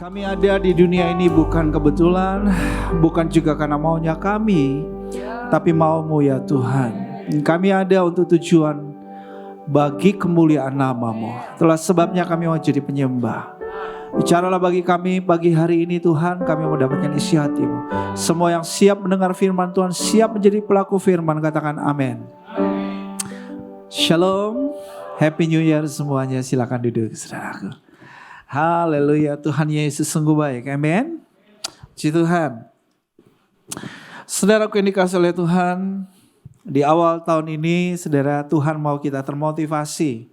Kami ada di dunia ini bukan kebetulan, bukan juga karena maunya kami, tapi mau-Mu ya Tuhan. Kami ada untuk tujuan bagi kemuliaan nama-Mu. Itulah sebabnya kami mau jadi penyembah. Bicaralah bagi kami pagi hari ini Tuhan, kami mau dapatkan isi hati-Mu. Semua yang siap mendengar firman Tuhan, siap menjadi pelaku firman, katakan amin. Shalom, Happy New Year semuanya, silakan duduk saudaraku. Haleluya, Tuhan Yesus sungguh baik, amin. Puji Tuhan. Saudaraku yang dikasihi oleh Tuhan, di awal tahun ini saudara, Tuhan mau kita termotivasi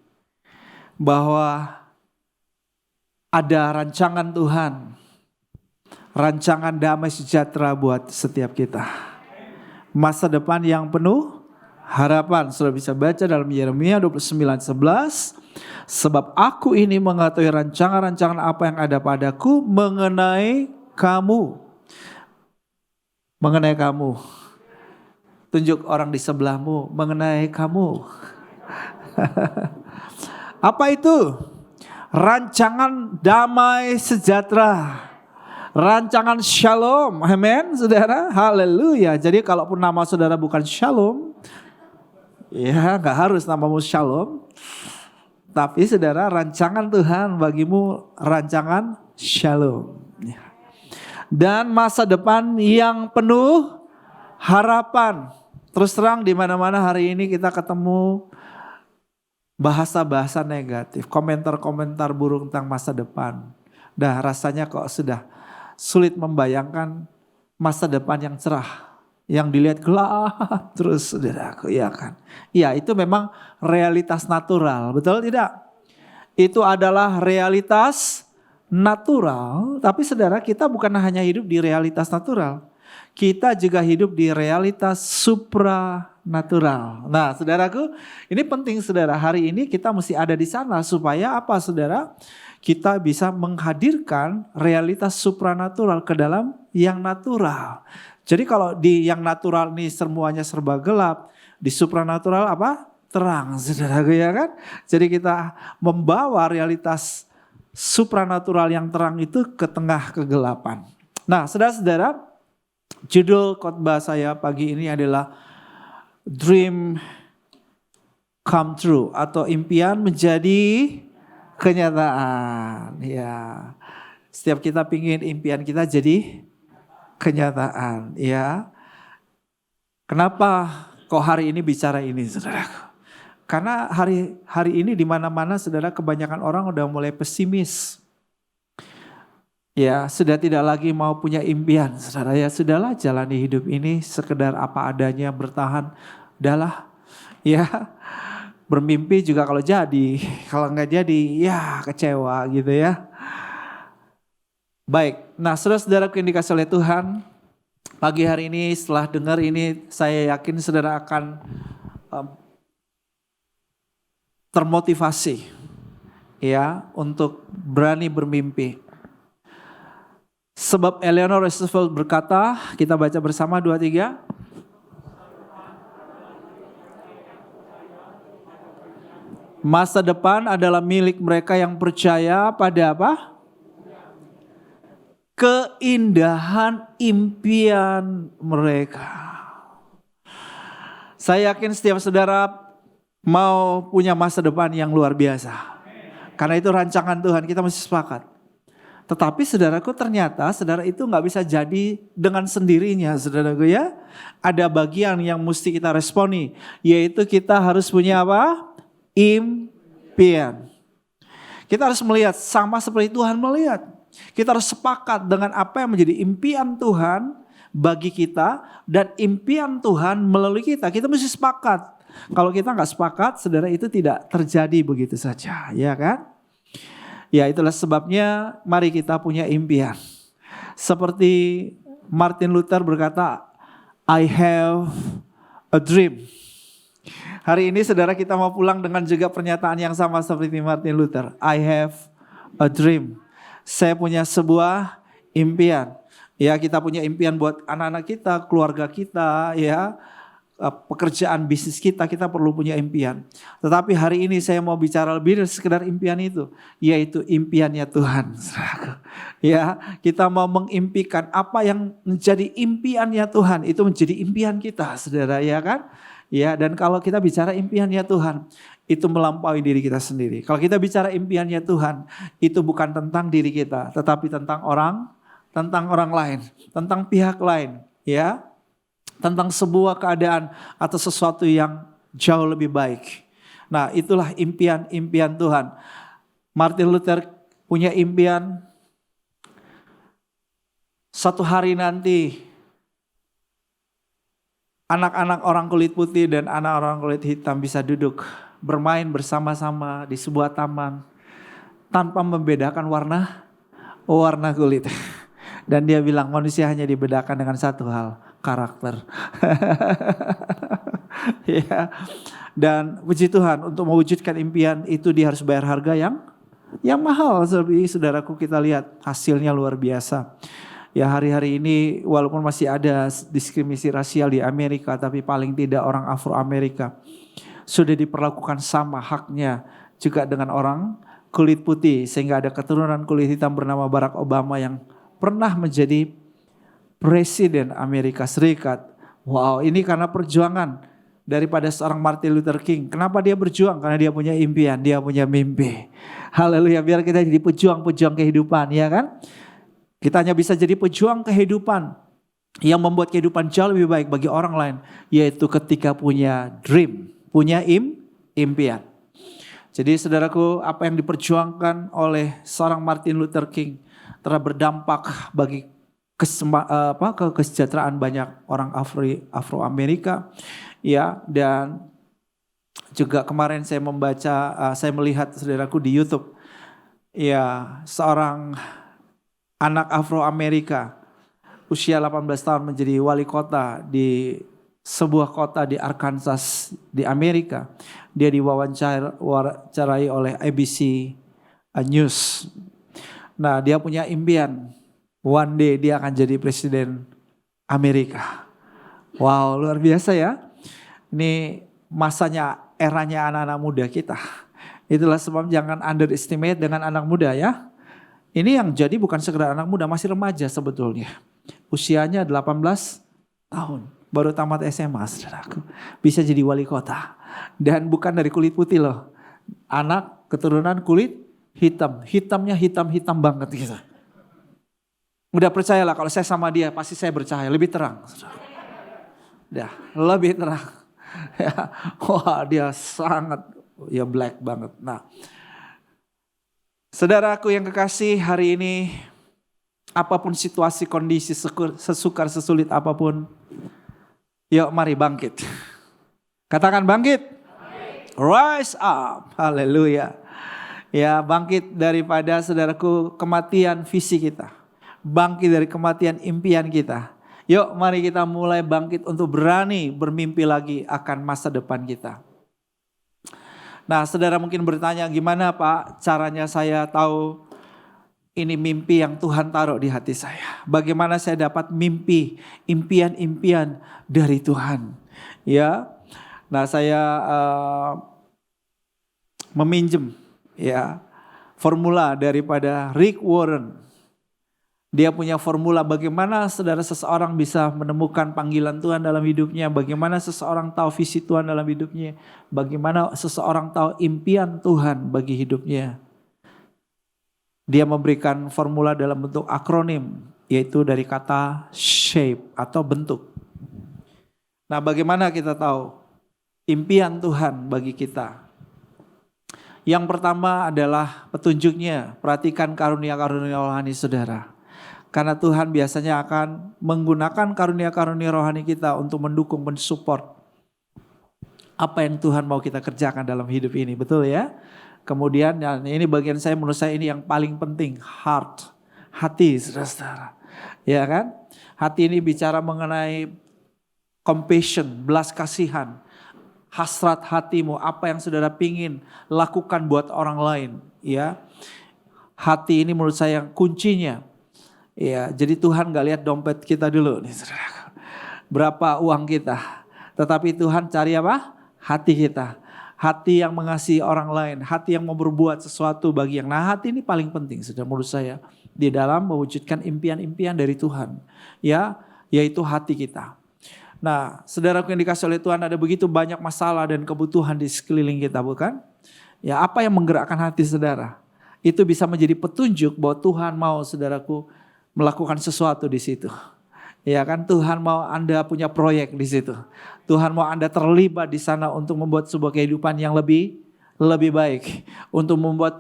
bahwa ada rancangan Tuhan, rancangan damai sejahtera buat setiap kita. Masa depan yang penuh harapan. Sudah bisa baca dalam Yeremia 29:11. Sebab aku ini mengetahui rancangan-rancangan apa yang ada padaku mengenai kamu. Mengenai kamu. Tunjuk orang di sebelahmu, mengenai kamu. Apa itu? Rancangan damai sejahtera. Rancangan shalom. Amin, saudara. Haleluya. Jadi kalaupun nama saudara bukan shalom, ya gak harus namamu shalom. Tapi saudara, rancangan Tuhan bagimu rancangan shalom. Dan masa depan yang penuh harapan. Terus terang di mana-mana hari ini kita ketemu bahasa-bahasa negatif, komentar-komentar buruk tentang masa depan. Dah rasanya kok sudah sulit membayangkan masa depan yang cerah. Yang dilihat gelap terus saudaraku, ya kan. Ya itu memang realitas natural, betul tidak? Itu adalah realitas natural, tapi saudara kita bukan hanya hidup di realitas natural. Kita juga hidup di realitas supranatural. Nah saudaraku, ini penting saudara, hari ini kita mesti ada di sana supaya apa saudara? Kita bisa menghadirkan realitas supranatural ke dalam yang natural. Jadi kalau di yang natural ini semuanya serba gelap, di supranatural apa? Terang, saudaraku ya kan? Jadi kita membawa realitas supranatural yang terang itu ke tengah kegelapan. Nah saudara-saudara, judul khotbah saya pagi ini adalah Dream Come True atau impian menjadi kenyataan. Ya, setiap kita pingin impian kita jadi kenyataan, ya. Kenapa kok hari ini bicara ini, saudara? Karena hari ini di mana-mana, saudara, kebanyakan orang udah mulai pesimis. Ya, sudah tidak lagi mau punya impian, saudara. Ya, sudahlah jalani hidup ini sekedar apa adanya, bertahan. Udahlah, ya. Bermimpi juga kalau jadi, kalau nggak jadi, ya kecewa gitu ya. Baik, nah saudara-saudara yang dikasihi oleh Tuhan, pagi hari ini setelah dengar ini saya yakin saudara akan termotivasi ya untuk berani bermimpi. Sebab Eleanor Roosevelt berkata, kita baca bersama 2-3. Masa depan adalah milik mereka yang percaya pada apa? Keindahan impian mereka. Saya yakin setiap saudara mau punya masa depan yang luar biasa. Karena itu rancangan Tuhan, kita mesti sepakat. Tetapi saudaraku ternyata saudara itu gak bisa jadi dengan sendirinya saudaraku ya. Ada bagian yang mesti kita responi. Yaitu kita harus punya apa? Impian. Kita harus melihat sama seperti Tuhan melihat. Kita harus sepakat dengan apa yang menjadi impian Tuhan bagi kita dan impian Tuhan melalui kita. Kita mesti sepakat. Kalau kita nggak sepakat, saudara, itu tidak terjadi begitu saja, ya kan? Ya itulah sebabnya mari kita punya impian. Seperti Martin Luther berkata, I have a dream. Hari ini saudara kita mau pulang dengan juga pernyataan yang sama seperti Martin Luther. I have a dream. Saya punya sebuah impian. Ya, kita punya impian buat anak-anak kita, keluarga kita, ya. Pekerjaan bisnis kita perlu punya impian. Tetapi hari ini saya mau bicara lebih dari sekedar impian itu, yaitu impiannya Tuhan. Ya, kita mau mengimpikan apa yang menjadi impiannya Tuhan, itu menjadi impian kita, saudara, ya kan? Ya, dan kalau kita bicara impiannya Tuhan, itu melampaui diri kita sendiri. Kalau kita bicara impiannya Tuhan, itu bukan tentang diri kita, tetapi tentang orang lain, tentang pihak lain, ya, tentang sebuah keadaan atau sesuatu yang jauh lebih baik. Nah, itulah impian-impian Tuhan. Martin Luther punya impian, suatu hari nanti anak-anak orang kulit putih dan anak orang kulit hitam bisa duduk bermain bersama-sama di sebuah taman tanpa membedakan warna kulit. Dan dia bilang manusia hanya dibedakan dengan satu hal, karakter. Ya. Dan puji Tuhan, untuk mewujudkan impian itu dia harus bayar harga yang mahal. Saudaraku, kita lihat hasilnya luar biasa. Ya, hari-hari ini walaupun masih ada diskriminasi rasial di Amerika, tapi paling tidak orang Afro-Amerika sudah diperlakukan sama haknya juga dengan orang kulit putih. Sehingga ada keturunan kulit hitam bernama Barack Obama yang pernah menjadi presiden Amerika Serikat. Wow, ini karena perjuangan daripada seorang Martin Luther King. Kenapa dia berjuang? Karena dia punya impian, dia punya mimpi. Haleluya, biar kita jadi pejuang-pejuang kehidupan, ya kan? Kita hanya bisa jadi pejuang kehidupan yang membuat kehidupan jauh lebih baik bagi orang lain, yaitu ketika punya dream, punya impian. Jadi saudaraku, apa yang diperjuangkan oleh seorang Martin Luther King telah berdampak bagi kesejahteraan banyak orang Afro-Amerika. Ya, dan juga kemarin saya saya melihat saudaraku di YouTube, ya, seorang anak Afro-Amerika usia 18 tahun menjadi wali kota di sebuah kota di Arkansas di Amerika. Dia diwawancarai oleh ABC News. Nah, dia punya impian, one day dia akan jadi presiden Amerika. Wow, luar biasa ya. Ini masanya, eranya anak-anak muda kita. Itulah sebab jangan underestimate dengan anak muda ya. Ini yang jadi bukan sekedar anak muda, masih remaja sebetulnya. Usianya 18 tahun, baru tamat SMA, saudaraku. Bisa jadi wali kota. Dan bukan dari kulit putih loh. Anak keturunan kulit hitam. Hitamnya hitam-hitam banget gitu. Udah percayalah kalau saya sama dia pasti saya bercahaya, lebih terang. Udah, lebih terang. Ya, wah, dia sangat ya black banget. Nah, saudaraku yang kekasih, hari ini apapun situasi, kondisi, sesukar, sesulit apapun, yuk mari bangkit. Katakan bangkit. Rise up. Haleluya. Ya, bangkit daripada saudaraku kematian visi kita. Bangkit dari kematian impian kita. Yuk mari kita mulai bangkit untuk berani bermimpi lagi akan masa depan kita. Nah, saudara mungkin bertanya, gimana Pak caranya saya tahu ini mimpi yang Tuhan taruh di hati saya? Bagaimana saya dapat mimpi, impian-impian dari Tuhan? Ya, nah saya meminjam ya formula daripada Rick Warren. Dia punya formula bagaimana saudara seseorang bisa menemukan panggilan Tuhan dalam hidupnya. Bagaimana seseorang tahu visi Tuhan dalam hidupnya. Bagaimana seseorang tahu impian Tuhan bagi hidupnya. Dia memberikan formula dalam bentuk akronim. Yaitu dari kata shape atau bentuk. Nah, bagaimana kita tahu impian Tuhan bagi kita? Yang pertama adalah petunjuknya. Perhatikan karunia-karunia rohani saudara. Karena Tuhan biasanya akan menggunakan karunia-karunia rohani kita untuk mendukung, mensupport apa yang Tuhan mau kita kerjakan dalam hidup ini. Betul ya? Kemudian ini bagian saya, menurut saya ini yang paling penting. Heart, hati saudara. Ya kan? Hati ini bicara mengenai compassion, belas kasihan. Hasrat hatimu, apa yang saudara pingin lakukan buat orang lain. Ya, hati ini menurut saya kuncinya. Ya, jadi Tuhan gak lihat dompet kita dulu nih saudara. Berapa uang kita. Tetapi Tuhan cari apa? Hati kita. Hati yang mengasihi orang lain. Hati yang mau berbuat sesuatu bagi yang. Nah, hati ini paling penting saudara menurut saya. di dalam mewujudkan impian-impian dari Tuhan, ya, yaitu hati kita. Nah, saudaraku yang dikasih oleh Tuhan, ada begitu banyak masalah dan kebutuhan di sekeliling kita, bukan? Ya, apa yang menggerakkan hati saudara? Itu bisa menjadi petunjuk bahwa Tuhan mau saudaraku melakukan sesuatu di situ. Ya kan, Tuhan mau Anda punya proyek di situ. Tuhan mau Anda terlibat di sana untuk membuat sebuah kehidupan yang lebih baik, untuk membuat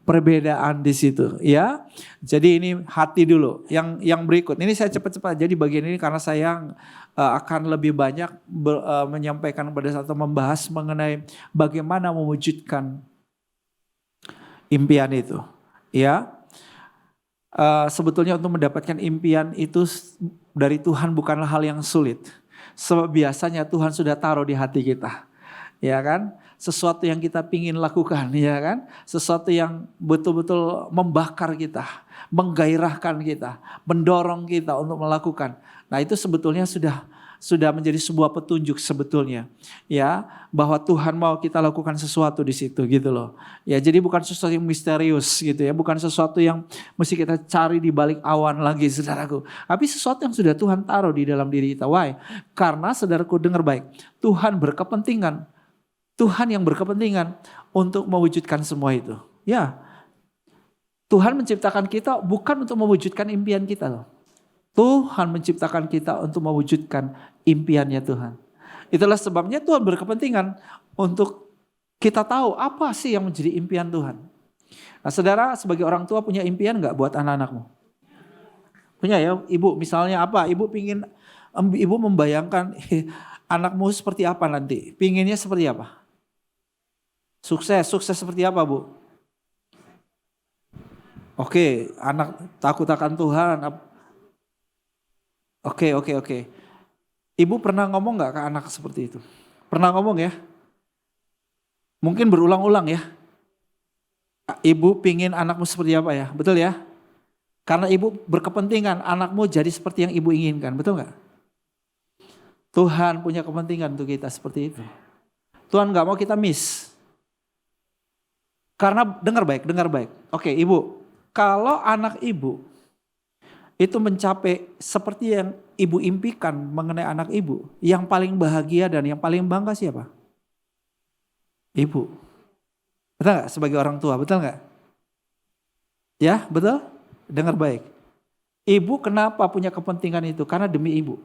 perbedaan di situ, ya. Jadi ini hati dulu. Yang berikut, ini saya cepat-cepat. Jadi bagian ini karena saya akan lebih banyak menyampaikan pada saat membahas mengenai bagaimana mewujudkan impian itu, ya. Sebetulnya untuk mendapatkan impian itu dari Tuhan bukanlah hal yang sulit. Sebab biasanya Tuhan sudah taruh di hati kita, ya kan? Sesuatu yang kita pingin lakukan, ya kan? Sesuatu yang betul-betul membakar kita, menggairahkan kita, mendorong kita untuk melakukan. Nah, itu sebetulnya sudah menjadi sebuah petunjuk sebetulnya, ya, bahwa Tuhan mau kita lakukan sesuatu di situ gitu loh. Ya, jadi bukan sesuatu yang misterius gitu ya, bukan sesuatu yang mesti kita cari di balik awan lagi saudaraku. Tapi sesuatu yang sudah Tuhan taruh di dalam diri kita. Why? Karena saudaraku dengar baik, Tuhan yang berkepentingan untuk mewujudkan semua itu. Ya, Tuhan menciptakan kita bukan untuk mewujudkan impian kita loh. Tuhan menciptakan kita untuk mewujudkan impiannya Tuhan. Itulah sebabnya Tuhan berkepentingan untuk kita tahu apa sih yang menjadi impian Tuhan. Nah, saudara sebagai orang tua punya impian gak buat anak-anakmu? Punya ya, ibu misalnya apa? Ibu membayangkan anakmu seperti apa nanti? Pinginnya seperti apa? Sukses seperti apa, Bu? Oke, anak takut akan Tuhan. Oke. Ibu pernah ngomong gak ke anak seperti itu? Pernah ngomong ya? Mungkin berulang-ulang ya? Ibu pingin anakmu seperti apa ya? Betul ya? Karena ibu berkepentingan anakmu jadi seperti yang ibu inginkan. Betul gak? Tuhan punya kepentingan untuk kita seperti itu. Tuhan gak mau kita miss. Karena dengar baik. Oke, ibu. Kalau anak ibu itu mencapai seperti yang ibu impikan mengenai anak ibu, yang paling bahagia dan yang paling bangga siapa? Ibu. Betul gak? Sebagai orang tua, betul gak? Ya, betul? Dengar baik. Ibu kenapa punya kepentingan itu? Karena demi ibu.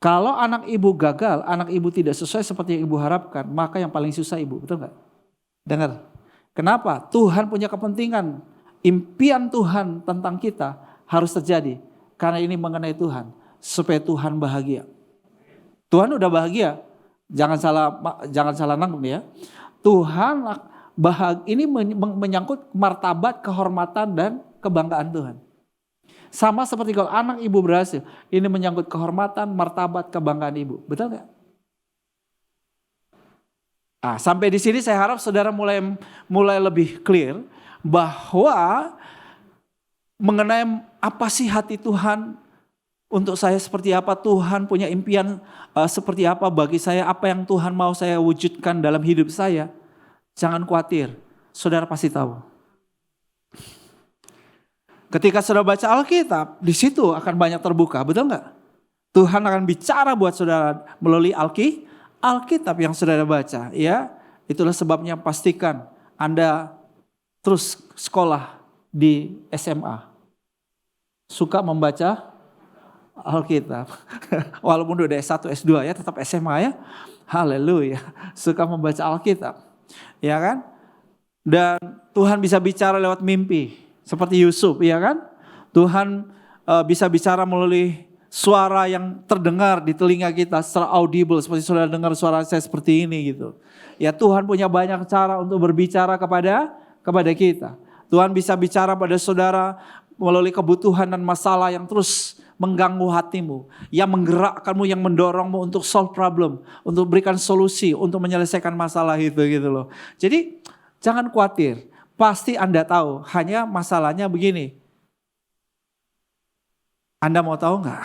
Kalau anak ibu gagal, anak ibu tidak sesuai seperti yang ibu harapkan, maka yang paling susah ibu, betul gak? Dengar. Kenapa? Tuhan punya kepentingan. Impian Tuhan tentang kita harus terjadi. Karena ini mengenai Tuhan. Supaya Tuhan bahagia. Tuhan udah bahagia. Jangan salah nangkep ya. Tuhan bahagia. Ini menyangkut martabat, kehormatan dan kebanggaan Tuhan. Sama seperti kalau anak ibu berhasil. Ini menyangkut kehormatan, martabat, kebanggaan ibu. Betul gak? Sampai di sini saya harap saudara mulai lebih clear bahwa mengenai apa sih hati Tuhan untuk saya seperti apa, Tuhan punya impian seperti apa bagi saya, apa yang Tuhan mau saya wujudkan dalam hidup saya. Jangan khawatir, saudara pasti tahu. Ketika saudara baca Alkitab, di situ akan banyak terbuka, betul nggak? Tuhan akan bicara buat saudara melalui Alkitab yang saudara baca, ya. Itulah sebabnya pastikan Anda terus sekolah di SMA. Suka membaca Alkitab. Walaupun udah S1, S2 ya, tetap SMA ya. Haleluya. Suka membaca Alkitab. Ya kan? Dan Tuhan bisa bicara lewat mimpi. Seperti Yusuf, ya kan? Tuhan bisa bicara melalui suara yang terdengar di telinga kita secara audible. Seperti saudara dengar suara saya seperti ini gitu. Ya, Tuhan punya banyak cara untuk berbicara kepada kita. Tuhan bisa bicara pada saudara melalui kebutuhan dan masalah yang terus mengganggu hatimu, yang menggerakkanmu, yang mendorongmu untuk solve problem, untuk berikan solusi, untuk menyelesaikan masalah itu gitu loh. Jadi jangan khawatir, pasti Anda tahu, hanya masalahnya begini. Anda mau tahu nggak?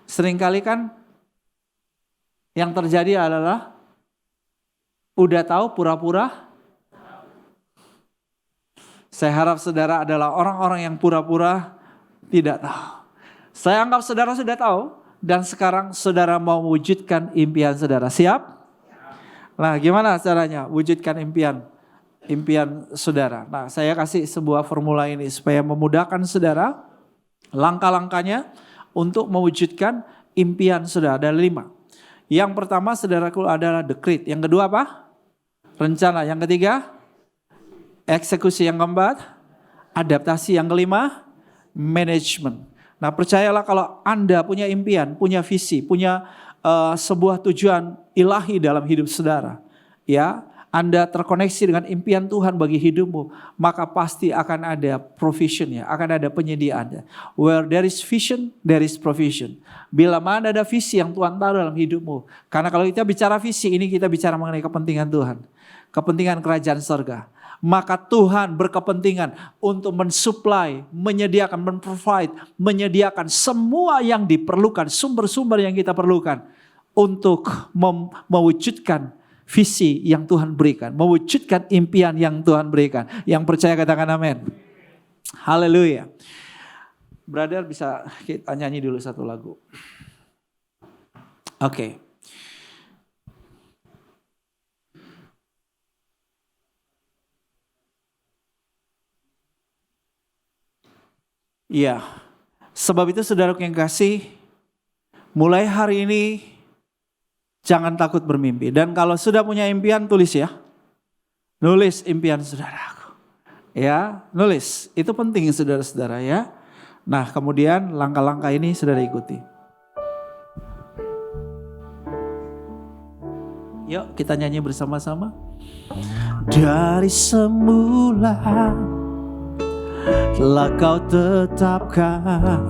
Seringkali kan yang terjadi adalah udah tahu pura-pura Saya harap saudara adalah orang-orang yang pura-pura tidak tahu. Saya anggap saudara sudah tahu dan sekarang saudara mau wujudkan impian saudara. Siap? Nah, gimana caranya wujudkan impian saudara? Nah, saya kasih sebuah formula ini supaya memudahkan saudara langkah-langkahnya untuk mewujudkan impian saudara. Ada 5. Yang pertama saudaraku adalah decree. Yang kedua apa? Rencana. Yang ketiga eksekusi. Yang keempat adaptasi. Yang kelima manajemen. Nah, percayalah kalau Anda punya impian, punya visi, punya sebuah tujuan ilahi dalam hidup saudara, ya, Anda terkoneksi dengan impian Tuhan bagi hidupmu, maka pasti akan ada provision, ya, akan ada penyediaan. Where there is vision, there is provision. Bila mana ada visi yang Tuhan taruh dalam hidupmu, karena kalau kita bicara visi ini kita bicara mengenai kepentingan Tuhan, kepentingan kerajaan surga. Maka Tuhan berkepentingan untuk mensuplai, menyediakan, memprovide, menyediakan semua yang diperlukan, sumber-sumber yang kita perlukan untuk mewujudkan visi yang Tuhan berikan, mewujudkan impian yang Tuhan berikan. Yang percaya katakan amin. Haleluya. Brother bisa kita nyanyi dulu satu lagu. Oke. Iya, sebab itu saudaraku yang kasih, mulai hari ini jangan takut bermimpi. Dan kalau sudah punya impian, tulis ya. Nulis impian saudaraku. Ya, nulis. Itu penting saudara-saudara ya. Nah, kemudian langkah-langkah ini saudara ikuti. Yuk kita nyanyi bersama-sama. Dari semula telah kau tetapkan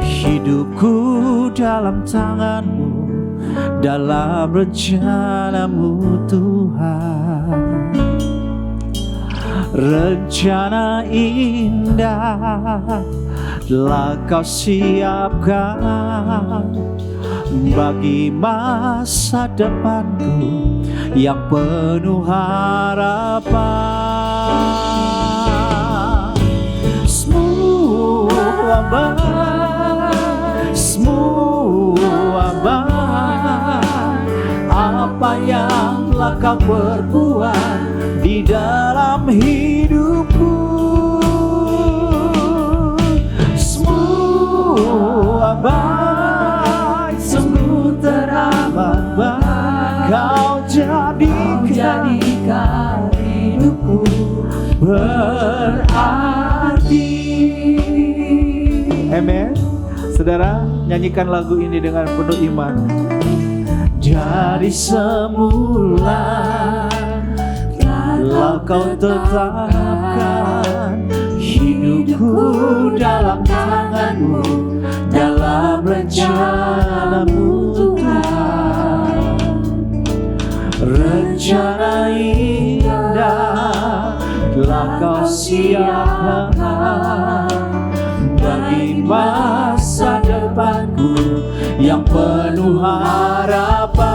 hidupku dalam tanganmu, dalam rencanamu Tuhan. Rencana indah telah kau siapkan bagi masa depanku yang penuh harapan. Semua apa yang telah kau perbuat di dalam hidupku, semua baik, sungguh teramat kau jadikan hidupku berarti. Amen. Saudara, nyanyikan lagu ini dengan penuh iman. Dari semula telah kau tetapkan hidupku dalam tanganmu, dalam rencanamu Tuhan. Rencana indah telah kau siapkan bagi masa depanku yang penuh harapan.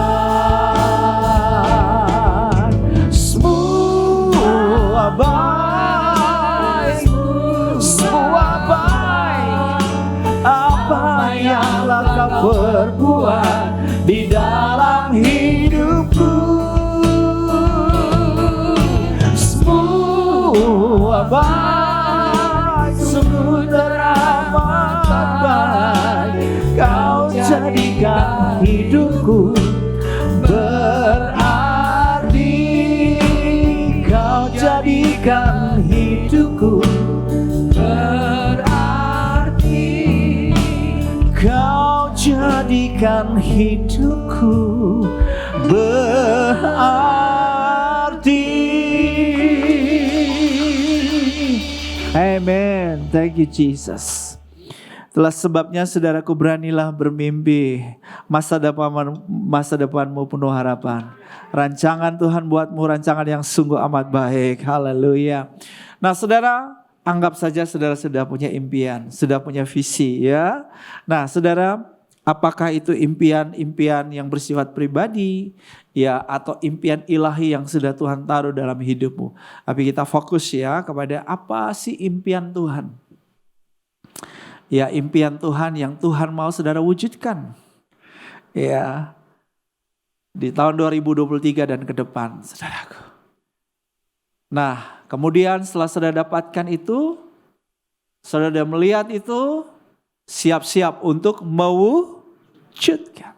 Semua baik, apa yang telah kau perbuat di dalam hidupku, semua baik, sungguh teramat baik kau jadikan hidupku berarti. Kau jadikan hidupku berarti. Kau jadikan hidupku berarti. Amen. Thank you Jesus. Itulah sebabnya saudaraku, beranilah bermimpi. Masa depanmu penuh harapan. Rancangan Tuhan buatmu rancangan yang sungguh amat baik. Haleluya. Nah saudara, anggap saja saudara sudah punya impian, sudah punya visi ya. Nah saudara, Apakah itu impian-impian yang bersifat pribadi, ya, atau impian ilahi yang sudah Tuhan taruh dalam hidupmu. Tapi kita fokus ya kepada apa sih impian Tuhan. Ya, impian Tuhan yang Tuhan mau saudara wujudkan. Ya, di tahun 2023 dan ke depan, saudaraku. Nah, kemudian setelah saudara dapatkan itu, saudara melihat itu, siap-siap untuk mewujudkan.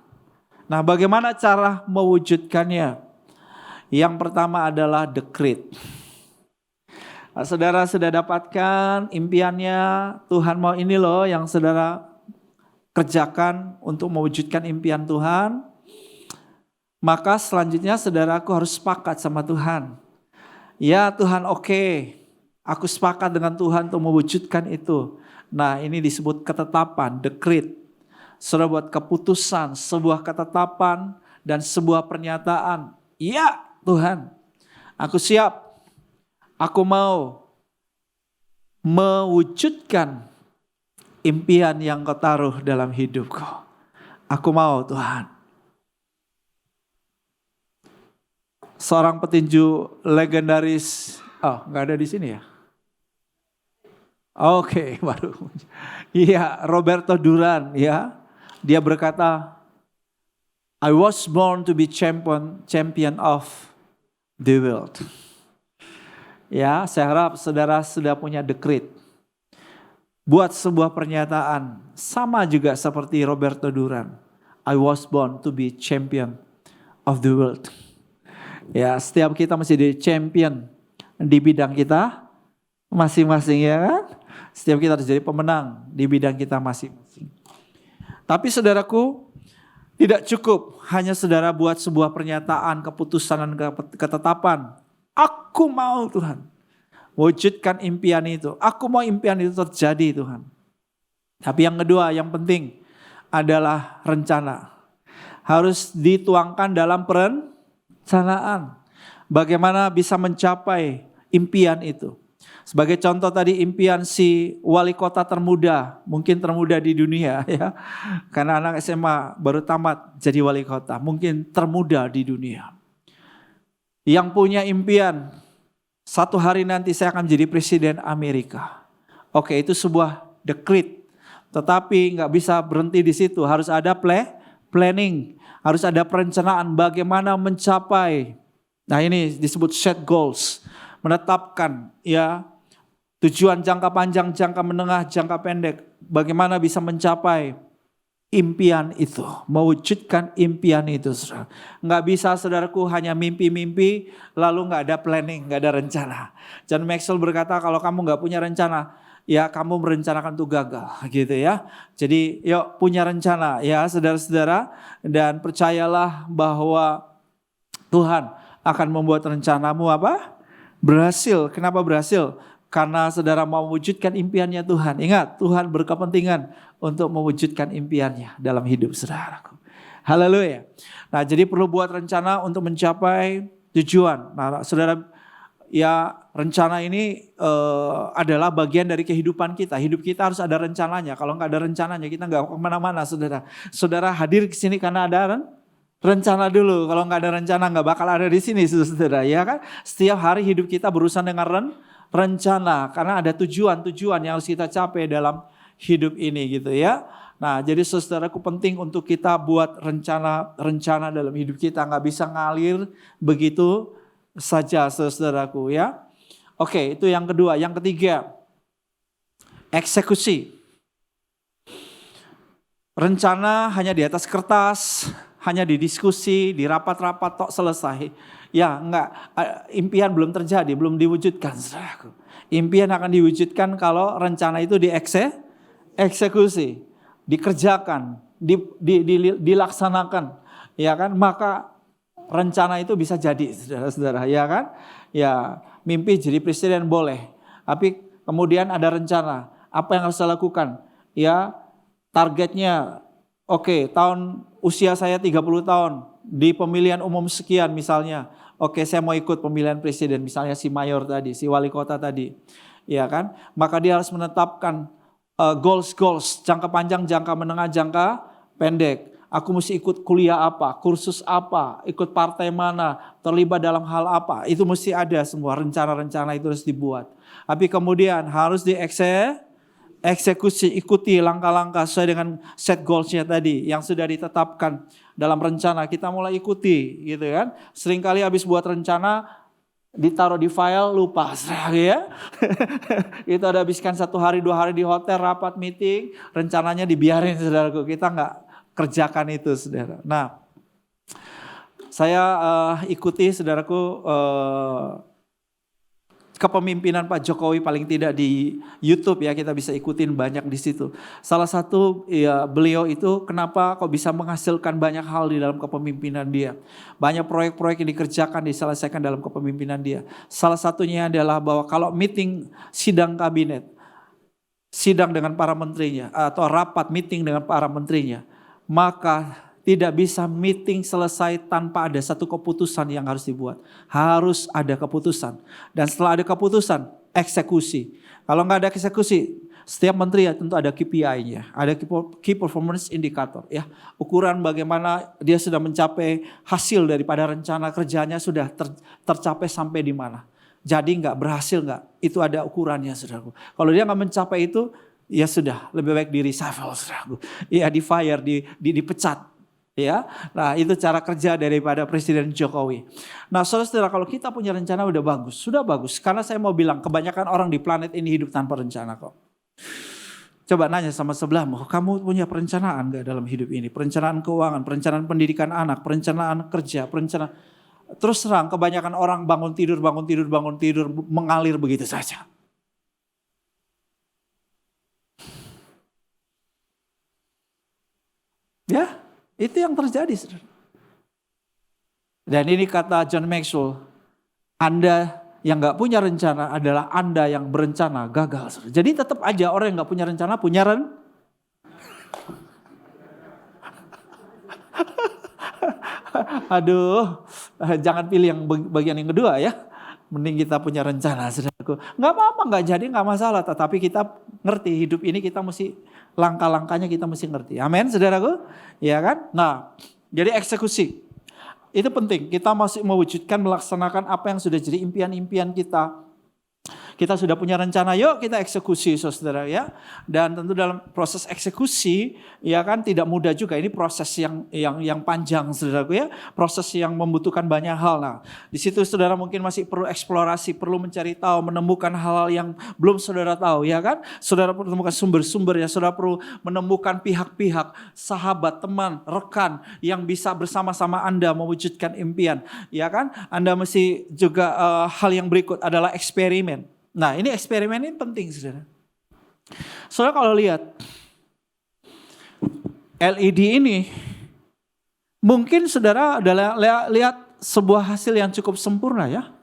Nah, bagaimana cara mewujudkannya? Yang pertama adalah decree. Nah, saudara sudah dapatkan impiannya, Tuhan mau ini loh yang saudara kerjakan untuk mewujudkan impian Tuhan. Maka selanjutnya saudaraku harus sepakat sama Tuhan. Ya Tuhan, oke, aku sepakat dengan Tuhan untuk mewujudkan itu. Nah, ini disebut ketetapan, decree. Saudara buat keputusan, sebuah ketetapan dan sebuah pernyataan. Ya Tuhan, aku siap. Aku mau mewujudkan impian yang Kau taruh dalam hidupku. Aku mau Tuhan. Seorang petinju legendaris, nggak ada di sini ya? Oke, baru. Iya, Roberto Duran ya. Dia berkata, I was born to be champion of the world. Ya, saya harap saudara sudah punya decree. Buat sebuah pernyataan, sama juga seperti Roberto Duran. I was born to be champion of the world. Ya, setiap kita mesti jadi champion di bidang kita masing-masing ya kan. Setiap kita harus jadi pemenang di bidang kita masing-masing. Tapi saudaraku, tidak cukup hanya saudara buat sebuah pernyataan, keputusan dan ketetapan. Aku mau Tuhan wujudkan impian itu. Aku mau impian itu terjadi Tuhan. Tapi yang kedua, yang penting adalah rencana. Harus dituangkan dalam perencanaan. Bagaimana bisa mencapai impian itu. Sebagai contoh tadi impian si wali kota termuda, mungkin termuda di dunia ya. Karena anak SMA baru tamat jadi wali kota, mungkin termuda di dunia. Yang punya impian, satu hari nanti saya akan menjadi presiden Amerika. Oke, itu sebuah decree. Tetapi nggak bisa berhenti di situ, harus ada planning, harus ada perencanaan bagaimana mencapai. Nah ini disebut set goals, menetapkan ya tujuan jangka panjang, jangka menengah, jangka pendek. Bagaimana bisa mencapai impian itu, mewujudkan impian itu. Saudara. Nggak bisa saudaraku hanya mimpi-mimpi lalu nggak ada planning, nggak ada rencana. John Maxwell berkata kalau kamu nggak punya rencana, ya kamu merencanakan untuk gagal gitu ya. Jadi yuk punya rencana ya saudara-saudara. Dan percayalah bahwa Tuhan akan membuat rencanamu apa? Berhasil. Kenapa berhasil? Karena saudara mau mewujudkan impiannya Tuhan. Ingat, Tuhan berkepentingan untuk mewujudkan impiannya dalam hidup saudaraku. Haleluya. Nah, jadi perlu buat rencana untuk mencapai tujuan. Nah, saudara, ya rencana ini adalah bagian dari kehidupan kita. Hidup kita harus ada rencananya. Kalau nggak ada rencananya, kita nggak kemana-mana, saudara. Saudara hadir ke sini karena ada rencana dulu. Kalau nggak ada rencana, nggak bakal ada di sini, saudara. Ya kan? Setiap hari hidup kita berurusan dengan rencana, karena ada tujuan-tujuan yang harus kita capai dalam hidup ini gitu ya. Nah jadi saudaraku penting untuk kita buat rencana dalam hidup kita. Gak bisa ngalir begitu saja saudaraku ya. Oke, itu yang kedua. Yang ketiga, eksekusi. Rencana hanya di atas kertas, hanya di diskusi, di rapat-rapat tok selesai. Ya enggak, impian belum terjadi, belum diwujudkan. Saudaraku. Impian akan diwujudkan kalau rencana itu dieksekusi, dikerjakan, dilaksanakan. Ya kan, maka rencana itu bisa jadi saudara-saudara. Ya kan, ya mimpi jadi presiden boleh. Tapi kemudian ada rencana, apa yang harus saya lakukan? Ya targetnya, oke, usia saya 30 tahun, di pemilihan umum sekian misalnya. Oke, saya mau ikut pemilihan presiden, misalnya si mayor tadi, si wali kota tadi. Ya kan? Maka dia harus menetapkan goals, jangka panjang, jangka menengah, jangka pendek. Aku mesti ikut kuliah apa, kursus apa, ikut partai mana, terlibat dalam hal apa. Itu mesti ada semua, rencana-rencana itu harus dibuat. Tapi kemudian harus dieksekusi, ikuti langkah-langkah sesuai dengan set goals-nya tadi yang sudah ditetapkan dalam rencana. Kita mulai ikuti gitu kan. Seringkali habis buat rencana ditaruh di file lupa ya. Itu ada habiskan 1 hari 2 hari di hotel rapat meeting, rencananya dibiarin saudaraku. Kita nggak kerjakan itu saudara. Nah, saya ikuti saudaraku kepemimpinan Pak Jokowi paling tidak di YouTube ya, kita bisa ikutin banyak di situ. Salah satu ya beliau itu kenapa kok bisa menghasilkan banyak hal di dalam kepemimpinan dia. Banyak proyek-proyek yang dikerjakan diselesaikan dalam kepemimpinan dia. Salah satunya adalah bahwa kalau meeting sidang kabinet, sidang dengan para menterinya atau rapat meeting dengan para menterinya, maka tidak bisa meeting selesai tanpa ada satu keputusan yang harus dibuat. Harus ada keputusan. Dan setelah ada keputusan, eksekusi. Kalau nggak ada eksekusi, setiap menteri ya tentu ada KPI-nya. Ada Key Performance Indicator. Ya, ukuran bagaimana dia sudah mencapai hasil daripada rencana kerjanya sudah tercapai sampai di mana. Jadi nggak berhasil nggak, itu ada ukurannya saudaraku. Kalau dia nggak mencapai itu, ya sudah, lebih baik di reshuffle saudaraku. Ya di fire, dipecat. Ya, nah itu cara kerja daripada Presiden Jokowi. Nah saudara-saudara, kalau kita punya rencana udah bagus, sudah bagus. Karena saya mau bilang kebanyakan orang di planet ini hidup tanpa rencana kok. Coba nanya sama sebelahmu, kamu punya perencanaan gak dalam hidup ini? Perencanaan keuangan, perencanaan pendidikan anak, perencanaan kerja, perencanaan. Terus terang kebanyakan orang bangun tidur, mengalir begitu saja. Ya. Itu yang terjadi, saudara. Dan ini kata John Maxwell, Anda yang gak punya rencana adalah Anda yang berencana gagal. Saudara. Jadi tetap aja orang yang gak punya rencana punya Aduh, jangan pilih yang bagian yang kedua ya. Mending kita punya rencana, saudaraku. Gak apa-apa, gak jadi, gak masalah. Tetapi kita ngerti hidup ini kita mesti langkah-langkahnya kita mesti ngerti. Amin, saudaraku. Ya kan? Nah, jadi eksekusi. Itu penting. Kita masih mewujudkan, melaksanakan apa yang sudah jadi impian-impian kita. Kita sudah punya rencana, yuk kita eksekusi saudara ya. Dan tentu dalam proses eksekusi ya kan tidak mudah juga. Ini proses yang panjang saudaraku ya. Proses yang membutuhkan banyak hal. Nah, di situ saudara mungkin masih perlu eksplorasi, perlu mencari tahu, menemukan hal-hal yang belum saudara tahu ya kan. Saudara perlu menemukan sumber-sumber ya. Saudara perlu menemukan pihak-pihak, sahabat, teman, rekan yang bisa bersama-sama Anda mewujudkan impian. Ya kan? Anda mesti juga hal yang berikut adalah eksperimen. Nah ini eksperimen ini penting saudara. Saudara kalau lihat LED ini, mungkin saudara adalah lihat sebuah hasil yang cukup sempurna ya.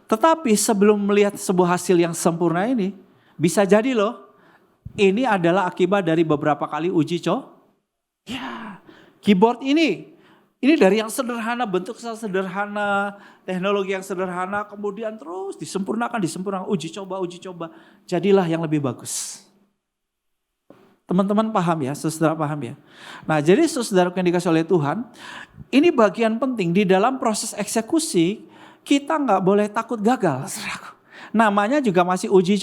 Tetapi sebelum melihat sebuah hasil yang sempurna ini, bisa jadi loh, ini adalah akibat dari beberapa kali uji coba. Ya, keyboard ini dari yang sederhana, bentuk sederhana, teknologi yang sederhana, kemudian terus disempurnakan, uji coba. Jadilah yang lebih bagus. Teman-teman paham ya, saudara paham ya. Nah jadi saudara yang dikasih oleh Tuhan, ini bagian penting di dalam proses eksekusi, kita nggak boleh takut gagal. Saudara. Namanya juga masih uji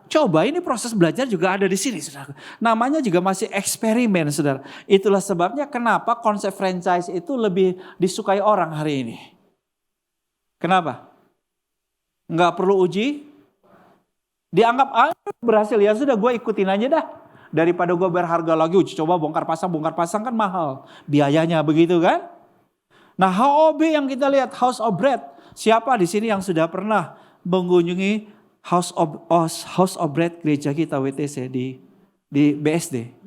coba, ini proses belajar juga ada di sini, saudara. Namanya juga masih eksperimen, saudara. Itulah sebabnya kenapa konsep franchise itu lebih disukai orang hari ini. Kenapa? Nggak perlu uji, dianggap berhasil ya sudah gue ikutin aja dah. Daripada gue berharga lagi uji coba bongkar pasang kan mahal biayanya begitu kan? Nah HOB yang kita lihat House of Bread, siapa di sini yang sudah pernah mengunjungi House of Bread gereja kita WTC di BSD.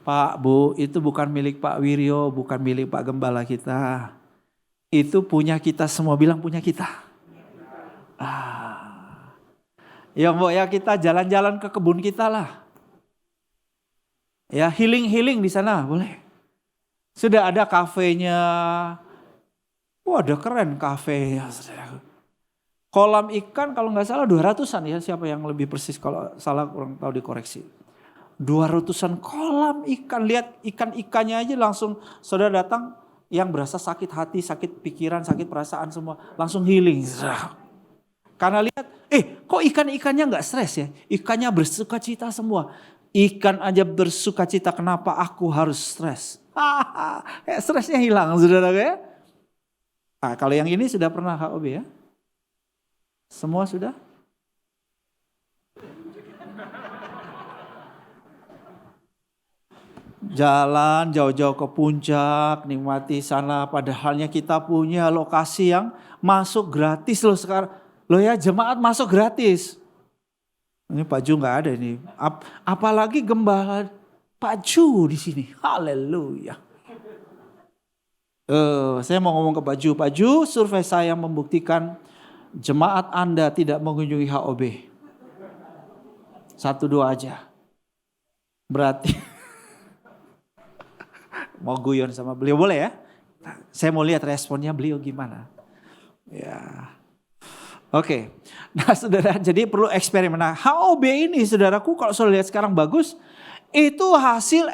Pak, Bu, itu bukan milik Pak Wiryo, bukan milik Pak Gembala kita. Itu punya kita semua, bilang punya kita. Ya Mbok ya kita jalan-jalan ke kebun kita lah. Ya healing di sana boleh. Sudah ada kafenya. Wah, ada keren kafenya. Kolam ikan kalau nggak salah 200-an ya, siapa yang lebih persis, kalau salah kurang tahu dikoreksi. 200-an kolam ikan, lihat ikan-ikannya aja langsung saudara datang, yang berasa sakit hati, sakit pikiran, sakit perasaan semua langsung healing. Karena lihat, kok ikan-ikannya nggak stres ya, ikannya bersuka cita semua. Ikan aja bersuka cita, kenapa aku harus stres? Stresnya hilang saudara ya. Nah, kalau yang ini sudah pernah HOB ya? Semua sudah? Jalan jauh-jauh ke puncak, nikmati sana, padahalnya kita punya lokasi yang masuk gratis loh sekarang. Loh ya, jemaat masuk gratis. Ini Pak Ju nggak ada ini. Apalagi gembala Pak Ju di sini. Haleluya. Saya mau ngomong ke Pak Ju. Pak Ju, survei saya membuktikan jemaat Anda tidak mengunjungi HOB. 1-2 aja. Berarti mau guyon sama beliau boleh ya? Saya mau lihat responnya beliau gimana. Ya. Oke. Nah saudara, jadi perlu eksperimen. Nah HOB ini saudaraku, kalau saudara lihat sekarang bagus. Itu hasil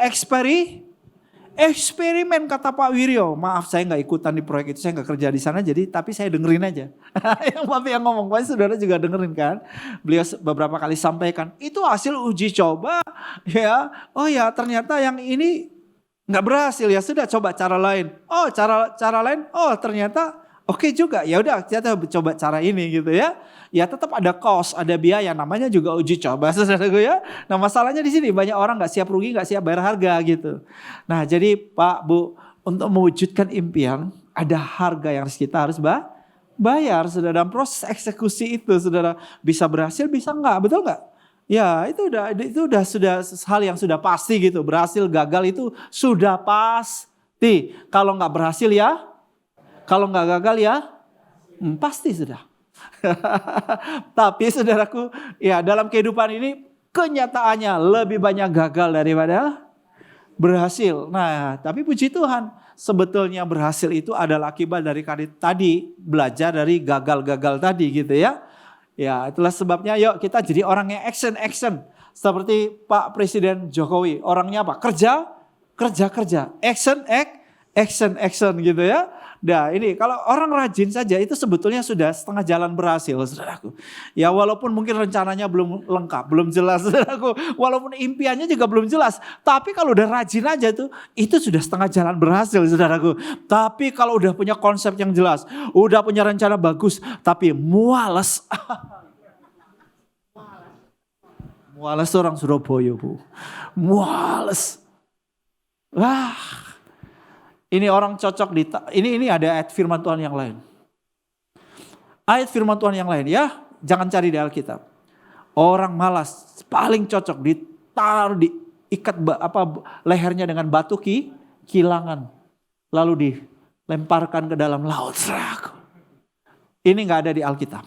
eksperimen kata Pak Wiryo. Maaf saya nggak ikutan di proyek itu, saya nggak kerja di sana, jadi tapi saya dengerin aja. yang ngomong, pasti saudara juga dengerin kan. Beliau beberapa kali sampaikan, itu hasil uji coba ya. Oh ya ternyata yang ini nggak berhasil, ya sudah coba cara lain. Oh cara lain, oh ternyata oke juga. Ya udah kita coba cara ini gitu ya. Ya tetap ada cost, ada biaya, namanya juga uji coba saudaraku ya. Nah masalahnya di sini banyak orang nggak siap rugi, nggak siap bayar harga gitu. Nah jadi Pak Bu, untuk mewujudkan impian ada harga yang kita harus bayar. Saudara, dalam proses eksekusi itu saudara bisa berhasil, bisa nggak, betul nggak? Ya itu sudah hal yang sudah pasti gitu. Berhasil gagal itu sudah pasti. Kalau nggak berhasil ya, kalau nggak gagal ya, pasti sudah. Tapi saudaraku, ya dalam kehidupan ini kenyataannya lebih banyak gagal daripada berhasil. Nah, tapi puji Tuhan, sebetulnya berhasil itu adalah akibat dari tadi, belajar dari gagal-gagal tadi gitu ya. Ya, itulah sebabnya yuk kita jadi orang yang action. Seperti Pak Presiden Jokowi, orangnya apa? Kerja. Action gitu ya. Nah ini kalau orang rajin saja itu sebetulnya sudah setengah jalan berhasil saudaraku. Ya walaupun mungkin rencananya belum lengkap, belum jelas saudaraku. Walaupun impiannya juga belum jelas. Tapi kalau udah rajin aja tuh, itu sudah setengah jalan berhasil saudaraku. Tapi kalau udah punya konsep yang jelas, udah punya rencana bagus, tapi mualas. Mualas orang Surabaya Bu. Mualas. Wah. Ini orang cocok ini ada ayat firman Tuhan yang lain. Ayat firman Tuhan yang lain ya, jangan cari di Alkitab. Orang malas paling cocok ditaruh diikat lehernya dengan batu kilangan, lalu dilemparkan ke dalam laut. Ini nggak ada di Alkitab.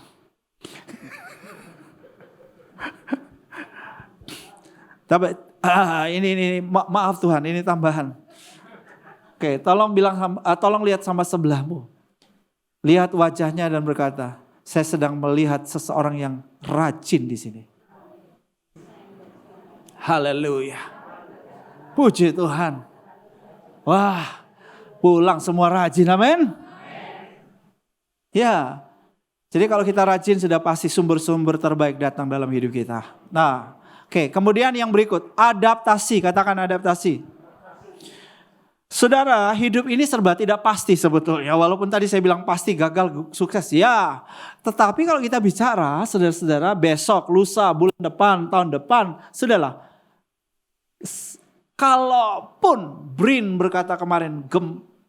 Tapi ini maaf Tuhan, ini tambahan. Oke, tolong lihat sama sebelahmu. Lihat wajahnya dan berkata, saya sedang melihat seseorang yang rajin di sini. Haleluya. Puji Tuhan. Wah, pulang semua rajin, amin. Ya, jadi kalau kita rajin sudah pasti sumber-sumber terbaik datang dalam hidup kita. Nah, oke, kemudian yang berikut, adaptasi, katakan adaptasi. Saudara, hidup ini serba tidak pasti sebetulnya. Walaupun tadi saya bilang pasti gagal sukses. Ya, tetapi kalau kita bicara saudara-saudara besok, lusa, bulan depan, tahun depan. Sudahlah. Kalaupun Brin berkata kemarin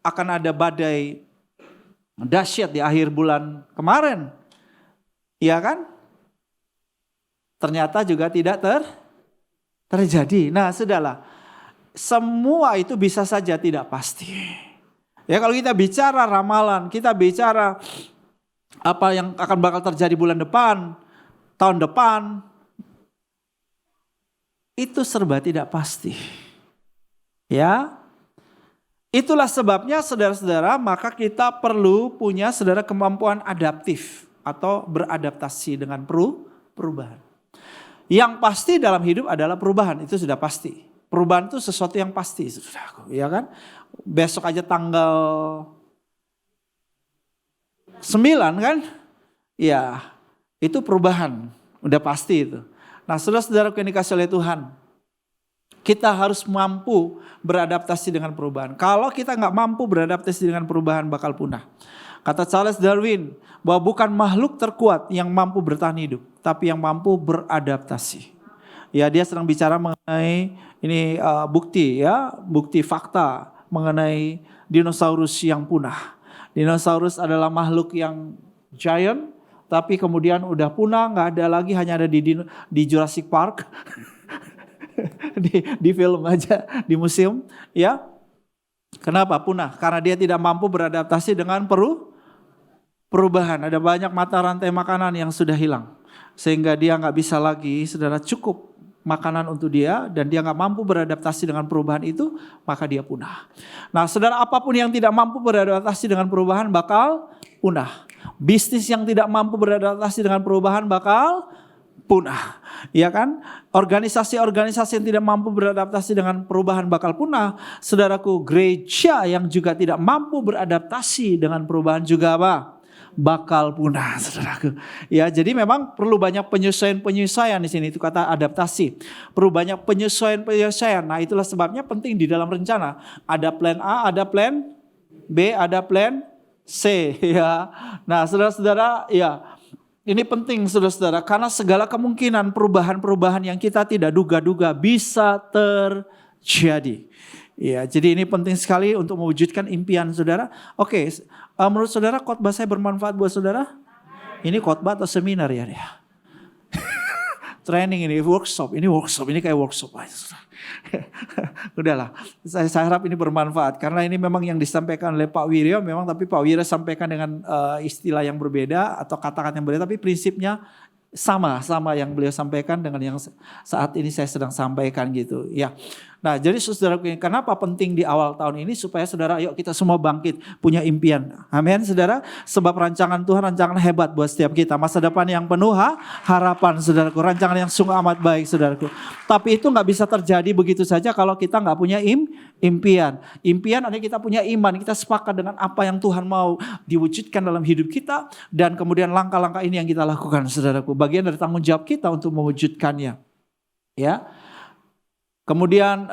akan ada badai dahsyat di akhir bulan kemarin. Iya kan? Ternyata juga tidak terjadi. Nah sudahlah. Semua itu bisa saja tidak pasti. Ya kalau kita bicara ramalan, kita bicara apa yang akan bakal terjadi bulan depan, tahun depan, itu serba tidak pasti. Ya, itulah sebabnya saudara-saudara, maka kita perlu punya saudara kemampuan adaptif. atau beradaptasi dengan perubahan. Yang pasti dalam hidup adalah perubahan, itu sudah pasti. Perubahan itu sesuatu yang pasti, saudaraku, ya kan? Besok aja tanggal 9 kan? Ya, itu perubahan, udah pasti itu. Nah, saudara-saudaraku yang dikasih oleh Tuhan, kita harus mampu beradaptasi dengan perubahan. Kalau kita nggak mampu beradaptasi dengan perubahan, bakal punah. Kata Charles Darwin, bahwa bukan makhluk terkuat yang mampu bertahan hidup, tapi yang mampu beradaptasi. Ya, dia sedang bicara mengenai ini bukti fakta mengenai dinosaurus yang punah. Dinosaurus adalah makhluk yang giant, tapi kemudian udah punah, nggak ada lagi, hanya ada di Jurassic Park, di film aja, di museum, ya. Kenapa punah? Karena dia tidak mampu beradaptasi dengan perubahan. Ada banyak mata rantai makanan yang sudah hilang, sehingga dia nggak bisa lagi, saudara, cukup makanan untuk dia, dan dia nggak mampu beradaptasi dengan perubahan itu, maka dia punah. Nah, saudara, apapun yang tidak mampu beradaptasi dengan perubahan bakal punah. Bisnis yang tidak mampu beradaptasi dengan perubahan bakal punah, ya kan? Organisasi-organisasi yang tidak mampu beradaptasi dengan perubahan bakal punah. Saudaraku, gereja yang juga tidak mampu beradaptasi dengan perubahan juga apa? Bakal punah, saudaraku. Ya, jadi memang perlu banyak penyesuaian di sini, itu kata adaptasi. Perlu banyak penyesuaian. Nah, itulah sebabnya penting di dalam rencana ada plan A, ada plan B, ada plan C, ya. Nah, saudara-saudara, ya, ini penting, saudara-saudara, karena segala kemungkinan perubahan-perubahan yang kita tidak duga-duga bisa terjadi. Ya, jadi ini penting sekali untuk mewujudkan impian saudara. Oke, menurut saudara khotbah saya bermanfaat buat saudara? Ini khotbah atau seminar ya? Training ini, workshop, ini kayak workshop aja. Udahlah, saya harap ini bermanfaat karena ini memang yang disampaikan oleh Pak Wiryo memang, tapi Pak Wiryo sampaikan dengan istilah yang berbeda atau kata-kata yang berbeda, tapi prinsipnya sama yang beliau sampaikan dengan yang saat ini saya sedang sampaikan gitu ya. Nah, jadi saudara, kenapa penting di awal tahun ini supaya saudara, yuk kita semua bangkit punya impian. Amin, saudara. Sebab rancangan Tuhan rancangan hebat buat setiap kita. Masa depan yang penuh harapan, saudaraku. Rancangan yang sungguh amat baik, saudaraku. Tapi itu nggak bisa terjadi begitu saja kalau kita nggak punya impian. Impian artinya kita punya iman, kita sepakat dengan apa yang Tuhan mau diwujudkan dalam hidup kita, dan kemudian langkah-langkah ini yang kita lakukan, saudaraku. Bagian dari tanggung jawab kita untuk mewujudkannya. Ya. Kemudian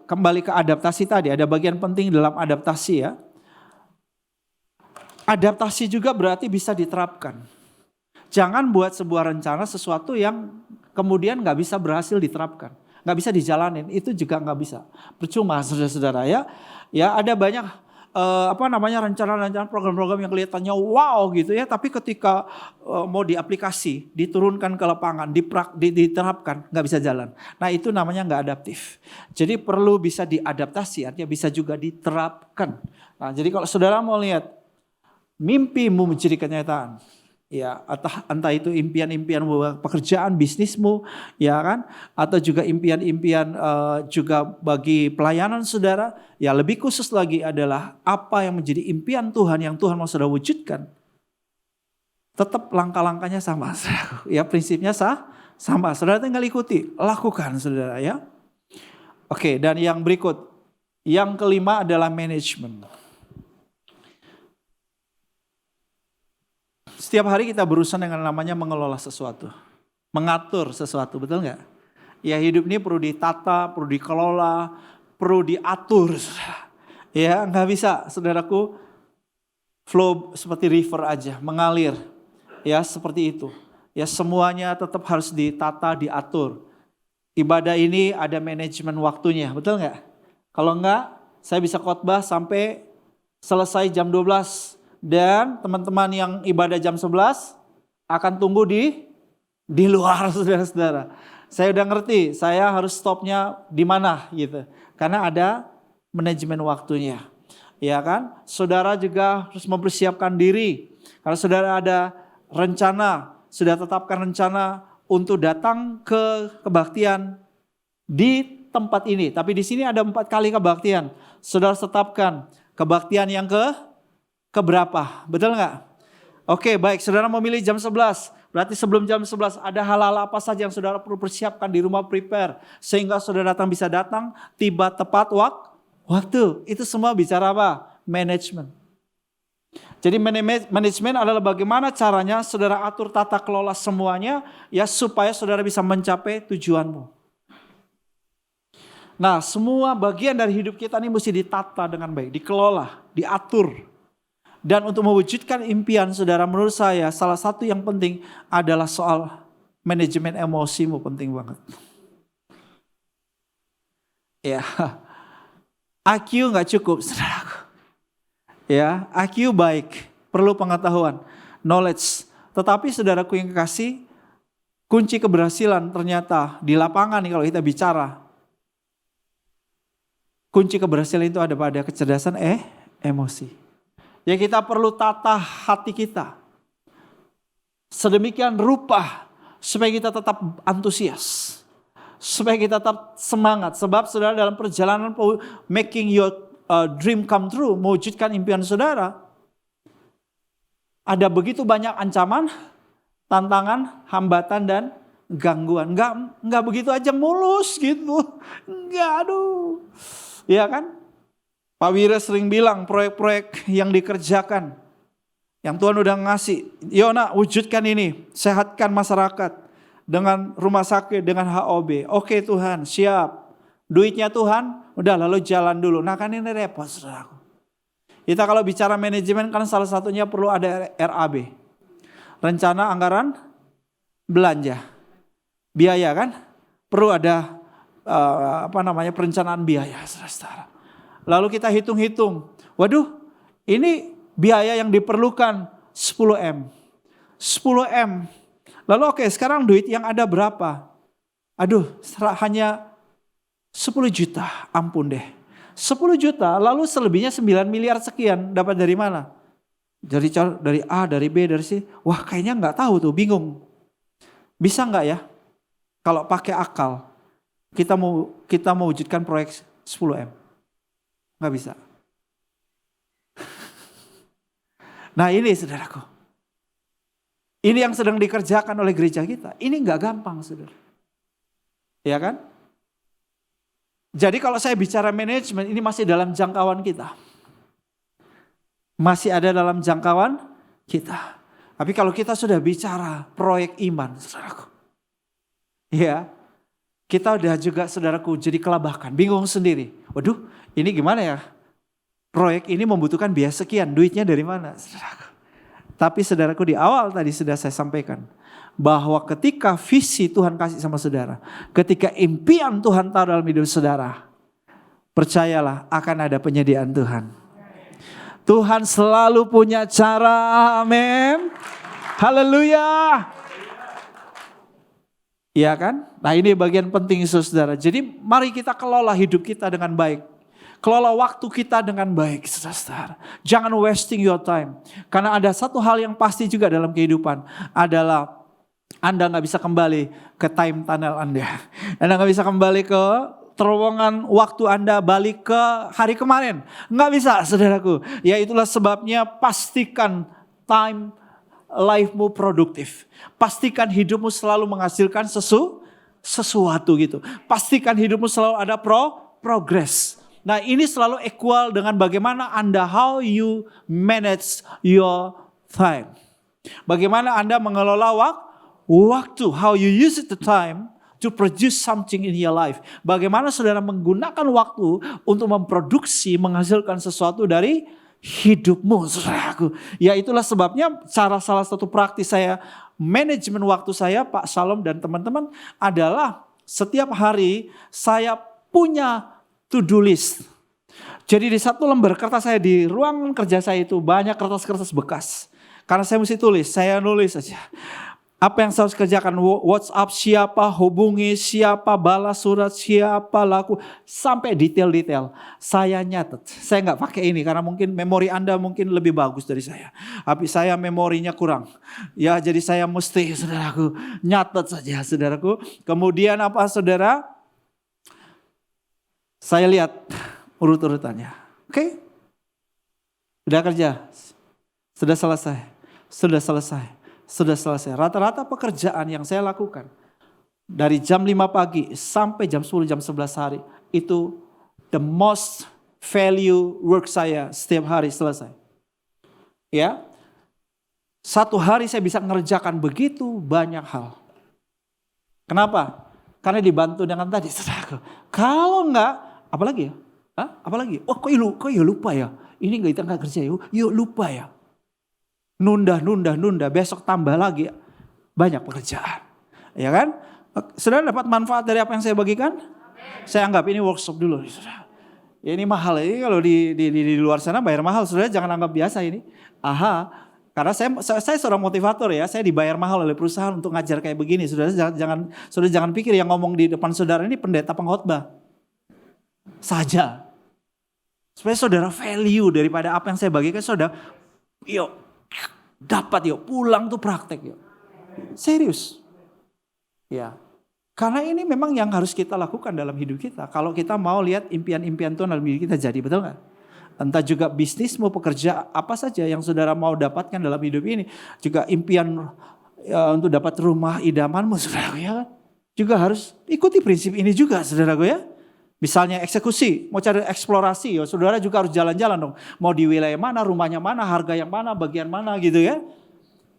kembali ke adaptasi tadi, ada bagian penting dalam adaptasi ya. Adaptasi juga berarti bisa diterapkan. Jangan buat sebuah rencana sesuatu yang kemudian nggak bisa berhasil diterapkan, nggak bisa dijalanin, itu juga nggak bisa. Percuma, saudara-saudara ya. Ya, ada banyak rencana-rencana program-program yang kelihatannya wow gitu ya, tapi ketika mau diaplikasi, diturunkan ke lapangan, diterapkan, nggak bisa jalan. Nah, itu namanya nggak adaptif. Jadi perlu bisa diadaptasi, artinya bisa juga diterapkan. Nah, jadi kalau saudara mau lihat mimpimu menjadi kenyataan, ya, entah itu impian-impian pekerjaan, bisnismu, ya kan, atau juga impian-impian juga bagi pelayanan saudara, ya lebih khusus lagi adalah apa yang menjadi impian Tuhan yang Tuhan mau saudara wujudkan. Tetap langkah-langkahnya sama, ya, prinsipnya sama, saudara tinggal ikuti, lakukan, saudara ya. Oke, dan yang berikut, yang kelima adalah manajemen. Setiap hari kita berurusan dengan namanya mengelola sesuatu, mengatur sesuatu, betul nggak? Ya, hidup ini perlu ditata, perlu dikelola, perlu diatur. Ya, nggak bisa, saudaraku, flow seperti river aja, mengalir. Ya, seperti itu. Ya, semuanya tetap harus ditata, diatur. Ibadah ini ada manajemen waktunya, betul nggak? Kalau nggak, saya bisa khotbah sampai selesai jam 12. Dan teman-teman yang ibadah jam 11 akan tunggu di luar, saudara-saudara. Saya udah ngerti, saya harus stopnya di mana gitu. Karena ada manajemen waktunya. Ya kan? Saudara juga harus mempersiapkan diri. Kalau saudara ada rencana, sudah tetapkan rencana untuk datang ke kebaktian di tempat ini. Tapi di sini ada 4 kali kebaktian. Saudara tetapkan kebaktian yang keberapa, betul nggak? Oke, baik. Saudara memilih jam 11. Berarti sebelum jam 11 ada hal-hal apa saja yang saudara perlu persiapkan di rumah, prepare. Sehingga saudara bisa datang tiba tepat waktu. Itu semua bicara apa? Manajemen. Jadi manajemen adalah bagaimana caranya saudara atur tata kelola semuanya ya supaya saudara bisa mencapai tujuanmu. Nah, semua bagian dari hidup kita ini mesti ditata dengan baik, dikelola, diatur. Dan untuk mewujudkan impian saudara, menurut saya salah satu yang penting adalah soal manajemen emosimu, penting banget. Ya, IQ nggak cukup, saudaraku. Ya, IQ baik, perlu pengetahuan, knowledge. Tetapi saudaraku yang kekasih, kunci keberhasilan ternyata di lapangan nih kalau kita bicara. Kunci keberhasilan itu ada pada kecerdasan emosi. Ya kita perlu tata hati kita sedemikian rupa supaya kita tetap antusias, supaya kita tetap semangat. Sebab saudara dalam perjalanan making your dream come true, mewujudkan impian saudara, ada begitu banyak ancaman, tantangan, hambatan dan gangguan. Enggak begitu aja mulus gitu. Enggak, aduh. Iya kan? Pak Wira sering bilang proyek-proyek yang dikerjakan, yang Tuhan udah ngasih, Yona wujudkan ini, sehatkan masyarakat dengan rumah sakit, dengan HOB. Oke Tuhan, siap. Duitnya Tuhan, udah lalu jalan dulu. Nah kan ini repot saudaraku. Kita kalau bicara manajemen kan salah satunya perlu ada RAB. Rencana anggaran belanja. Biaya kan? Perlu ada perencanaan biaya saudara. Lalu kita hitung-hitung, waduh ini biaya yang diperlukan 10M. 10M. Lalu oke, sekarang duit yang ada berapa? Aduh hanya 10 juta, ampun deh. 10 juta lalu selebihnya 9 miliar sekian, dapat dari mana? Dari A, dari B, dari C. Wah kayaknya gak tahu tuh, bingung. Bisa gak ya? Kalau pakai akal, kita mau wujudkan proyek 10M. Nggak bisa. Nah ini saudaraku. Ini yang sedang dikerjakan oleh gereja kita. Ini nggak gampang saudara. Ya kan? Jadi kalau saya bicara manajemen ini masih dalam jangkauan kita. Masih ada dalam jangkauan kita. Tapi kalau kita sudah bicara proyek iman saudaraku. Ya. Kita udah juga saudaraku jadi kelabakan, bingung sendiri. Waduh ini gimana ya? Proyek ini membutuhkan biaya sekian, duitnya dari mana? Saudaraku. Tapi saudaraku di awal tadi sudah saya sampaikan. Bahwa ketika visi Tuhan kasih sama saudara. Ketika impian Tuhan taruh dalam hidup saudara. Percayalah akan ada penyediaan Tuhan. Tuhan selalu punya cara, amin. Haleluya. Iya kan? Nah ini bagian penting saudara. Jadi mari kita kelola hidup kita dengan baik. Kelola waktu kita dengan baik saudara. Jangan wasting your time. Karena ada satu hal yang pasti juga dalam kehidupan. Adalah Anda gak bisa kembali ke time tunnel Anda. Anda gak bisa kembali ke terowongan waktu Anda balik ke hari kemarin. Gak bisa saudaraku. Ya itulah sebabnya pastikan time life-mu produktif. Pastikan hidupmu selalu menghasilkan sesuatu gitu. Pastikan hidupmu selalu ada progress. Nah ini selalu equal dengan bagaimana Anda, how you manage your time. Bagaimana Anda mengelola waktu, how you use the time to produce something in your life. Bagaimana saudara menggunakan waktu untuk memproduksi, menghasilkan sesuatu dari hidupmu saudaraku. Ya itulah sebabnya salah satu praktis saya, manajemen waktu saya Pak Shalom dan teman-teman adalah setiap hari saya punya to-do list. Jadi di satu lembar kertas saya di ruangan kerja saya itu banyak kertas-kertas bekas. Karena saya mesti tulis, saya nulis saja. Apa yang saya harus kerjakan, WhatsApp siapa, hubungi siapa, balas surat siapa, laku. Sampai detail-detail. Saya nyatet, saya nggak pakai ini karena mungkin memori Anda mungkin lebih bagus dari saya. Tapi saya memorinya kurang. Ya jadi saya mesti saudaraku, nyatet saja saudaraku. Kemudian apa saudara? Saya lihat urut-urutannya. Oke? Sudah kerja? Sudah selesai? sudah selesai. Sudah selesai. Rata-rata pekerjaan yang saya lakukan dari jam 5 pagi sampai jam 10, jam 11 hari, itu the most value work saya setiap hari selesai. Ya, satu hari saya bisa mengerjakan begitu banyak hal. Kenapa? Karena dibantu dengan tadi, saudaraku. Kalau enggak, apalagi ya? Apalagi? Oh, kok ya lupa ya? Ini kita enggak kerja ya? Yuk lupa ya? Nunda. Besok tambah lagi. Banyak pekerjaan. Ya kan? Saudara dapat manfaat dari apa yang saya bagikan? Saya anggap ini workshop dulu. Saudara. Ya ini mahal. Ini kalau di luar sana bayar mahal. Saudara jangan anggap biasa ini. Karena saya seorang motivator ya. Saya dibayar mahal oleh perusahaan untuk ngajar kayak begini. Saudara jangan pikir yang ngomong di depan saudara ini pendeta pengkhotbah saja. Supaya saudara value daripada apa yang saya bagikan, saudara yuk dapat, yuk pulang tuh praktek, yuk serius ya, karena ini memang yang harus kita lakukan dalam hidup kita kalau kita mau lihat impian-impian Tuhan dalam hidup kita jadi, betul gak? Entah juga bisnis mau pekerja apa saja yang saudara mau dapatkan dalam hidup ini, juga impian untuk dapat rumah idamanmu, saudara ya kan? Juga harus ikuti prinsip ini juga, saudaraku ya. Misalnya eksekusi, mau cari eksplorasi, ya saudara juga harus jalan-jalan dong. Mau di wilayah mana, rumahnya mana, harga yang mana, bagian mana gitu ya.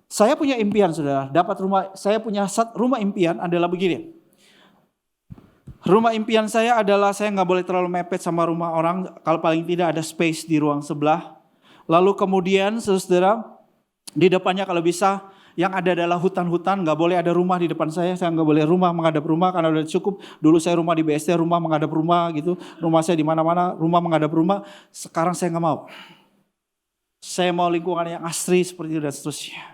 Saya punya impian saudara, dapat rumah, saya punya rumah impian adalah begini. Rumah impian saya adalah saya nggak boleh terlalu mepet sama rumah orang, kalau paling tidak ada space di ruang sebelah. Lalu kemudian saudara, di depannya kalau bisa, yang ada adalah hutan-hutan, gak boleh ada rumah di depan saya gak boleh rumah menghadap rumah karena udah cukup. Dulu saya rumah di BSD, rumah menghadap rumah gitu. Rumah saya di mana-mana, rumah menghadap rumah. Sekarang saya gak mau. Saya mau lingkungan yang asri seperti itu dan seterusnya.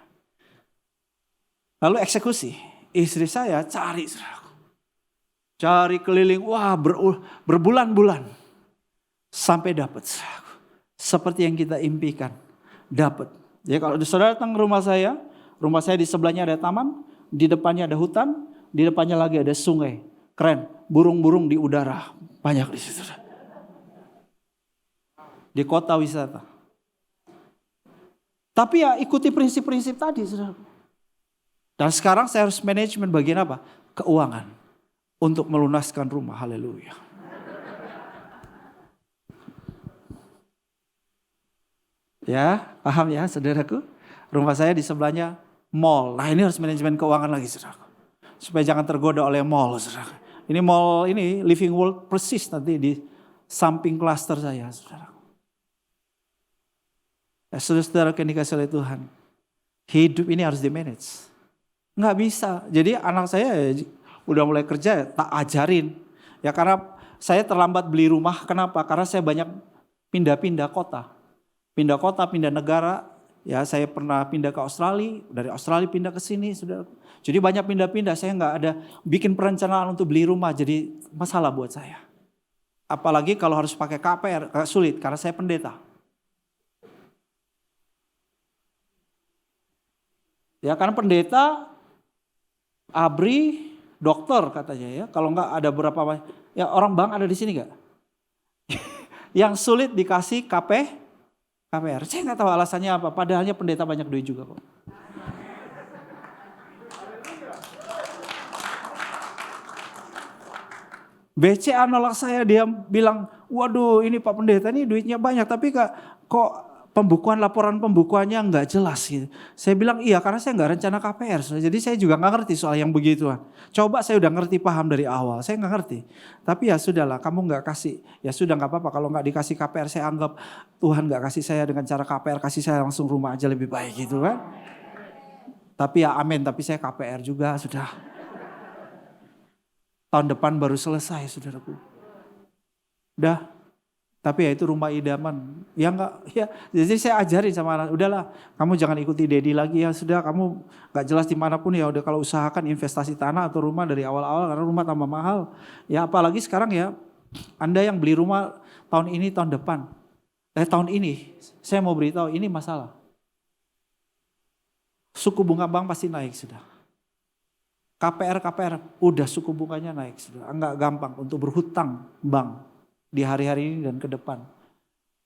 Lalu eksekusi. Istri saya cari keliling, wah berbulan-bulan. Sampai dapat. Seperti yang kita impikan. Dapat. Jadi kalau saudara datang ke rumah saya di sebelahnya ada taman, di depannya ada hutan, di depannya lagi ada sungai. Keren, burung-burung di udara, banyak di situ. Di kota wisata. Tapi ya ikuti prinsip-prinsip tadi, saudara. Dan sekarang saya harus manajemen bagian apa? Keuangan. Untuk melunaskan rumah, haleluya. Ya, paham ya saudaraku? Rumah saya di sebelahnya mall. Nah ini harus manajemen keuangan lagi, saudara. Supaya jangan tergoda oleh mall, saudara. Ini mall ini Living World persis nanti di samping klaster saya, saudara. Ya, saudara-saudara yang dikasih oleh Tuhan. Hidup ini harus di-manage. Nggak bisa. Jadi anak saya udah mulai kerja, tak ajarin. Ya karena saya terlambat beli rumah. Kenapa? Karena saya banyak pindah-pindah kota. Pindah kota, pindah negara. Ya saya pernah pindah ke Australia, dari Australia pindah ke sini, sudah. Jadi banyak pindah-pindah, saya nggak ada bikin perencanaan untuk beli rumah, jadi masalah buat saya. Apalagi kalau harus pakai KPR, sulit karena saya pendeta. Ya karena pendeta, ABRI, dokter katanya ya. Kalau nggak ada berapa, ya orang bank ada di sini nggak? Yang sulit dikasih KPR. Saya nggak tahu alasannya apa, padahalnya pendeta banyak duit juga kok. BCA nolak saya, dia bilang, waduh ini Pak Pendeta ini duitnya banyak, tapi kok laporan pembukuannya nggak jelas gitu. Saya bilang iya karena saya nggak rencana KPR, jadi saya juga nggak ngerti soal yang begituan. Coba saya udah ngerti paham dari awal, saya nggak ngerti. Tapi ya sudahlah, kamu nggak kasih, ya sudah nggak apa-apa. Kalau nggak dikasih KPR, saya anggap Tuhan nggak kasih saya dengan cara KPR, kasih saya langsung rumah aja lebih baik gitu kan. Tapi ya amin, tapi saya KPR juga sudah. Tahun depan baru selesai, saudaraku. Udah. Tapi ya itu rumah idaman. Ya enggak, ya. Jadi saya ajarin sama anak, udahlah, kamu jangan ikuti Dedi lagi ya, sudah kamu enggak jelas dimanapun ya udah, kalau usahakan investasi tanah atau rumah dari awal-awal karena rumah tambah mahal. Ya apalagi sekarang ya, Anda yang beli rumah tahun ini, tahun depan. Tahun ini, saya mau beritahu ini masalah. Suku bunga bank pasti naik sudah. KPR udah suku bunganya naik sudah. Enggak gampang untuk berhutang bank di hari-hari ini dan ke depan.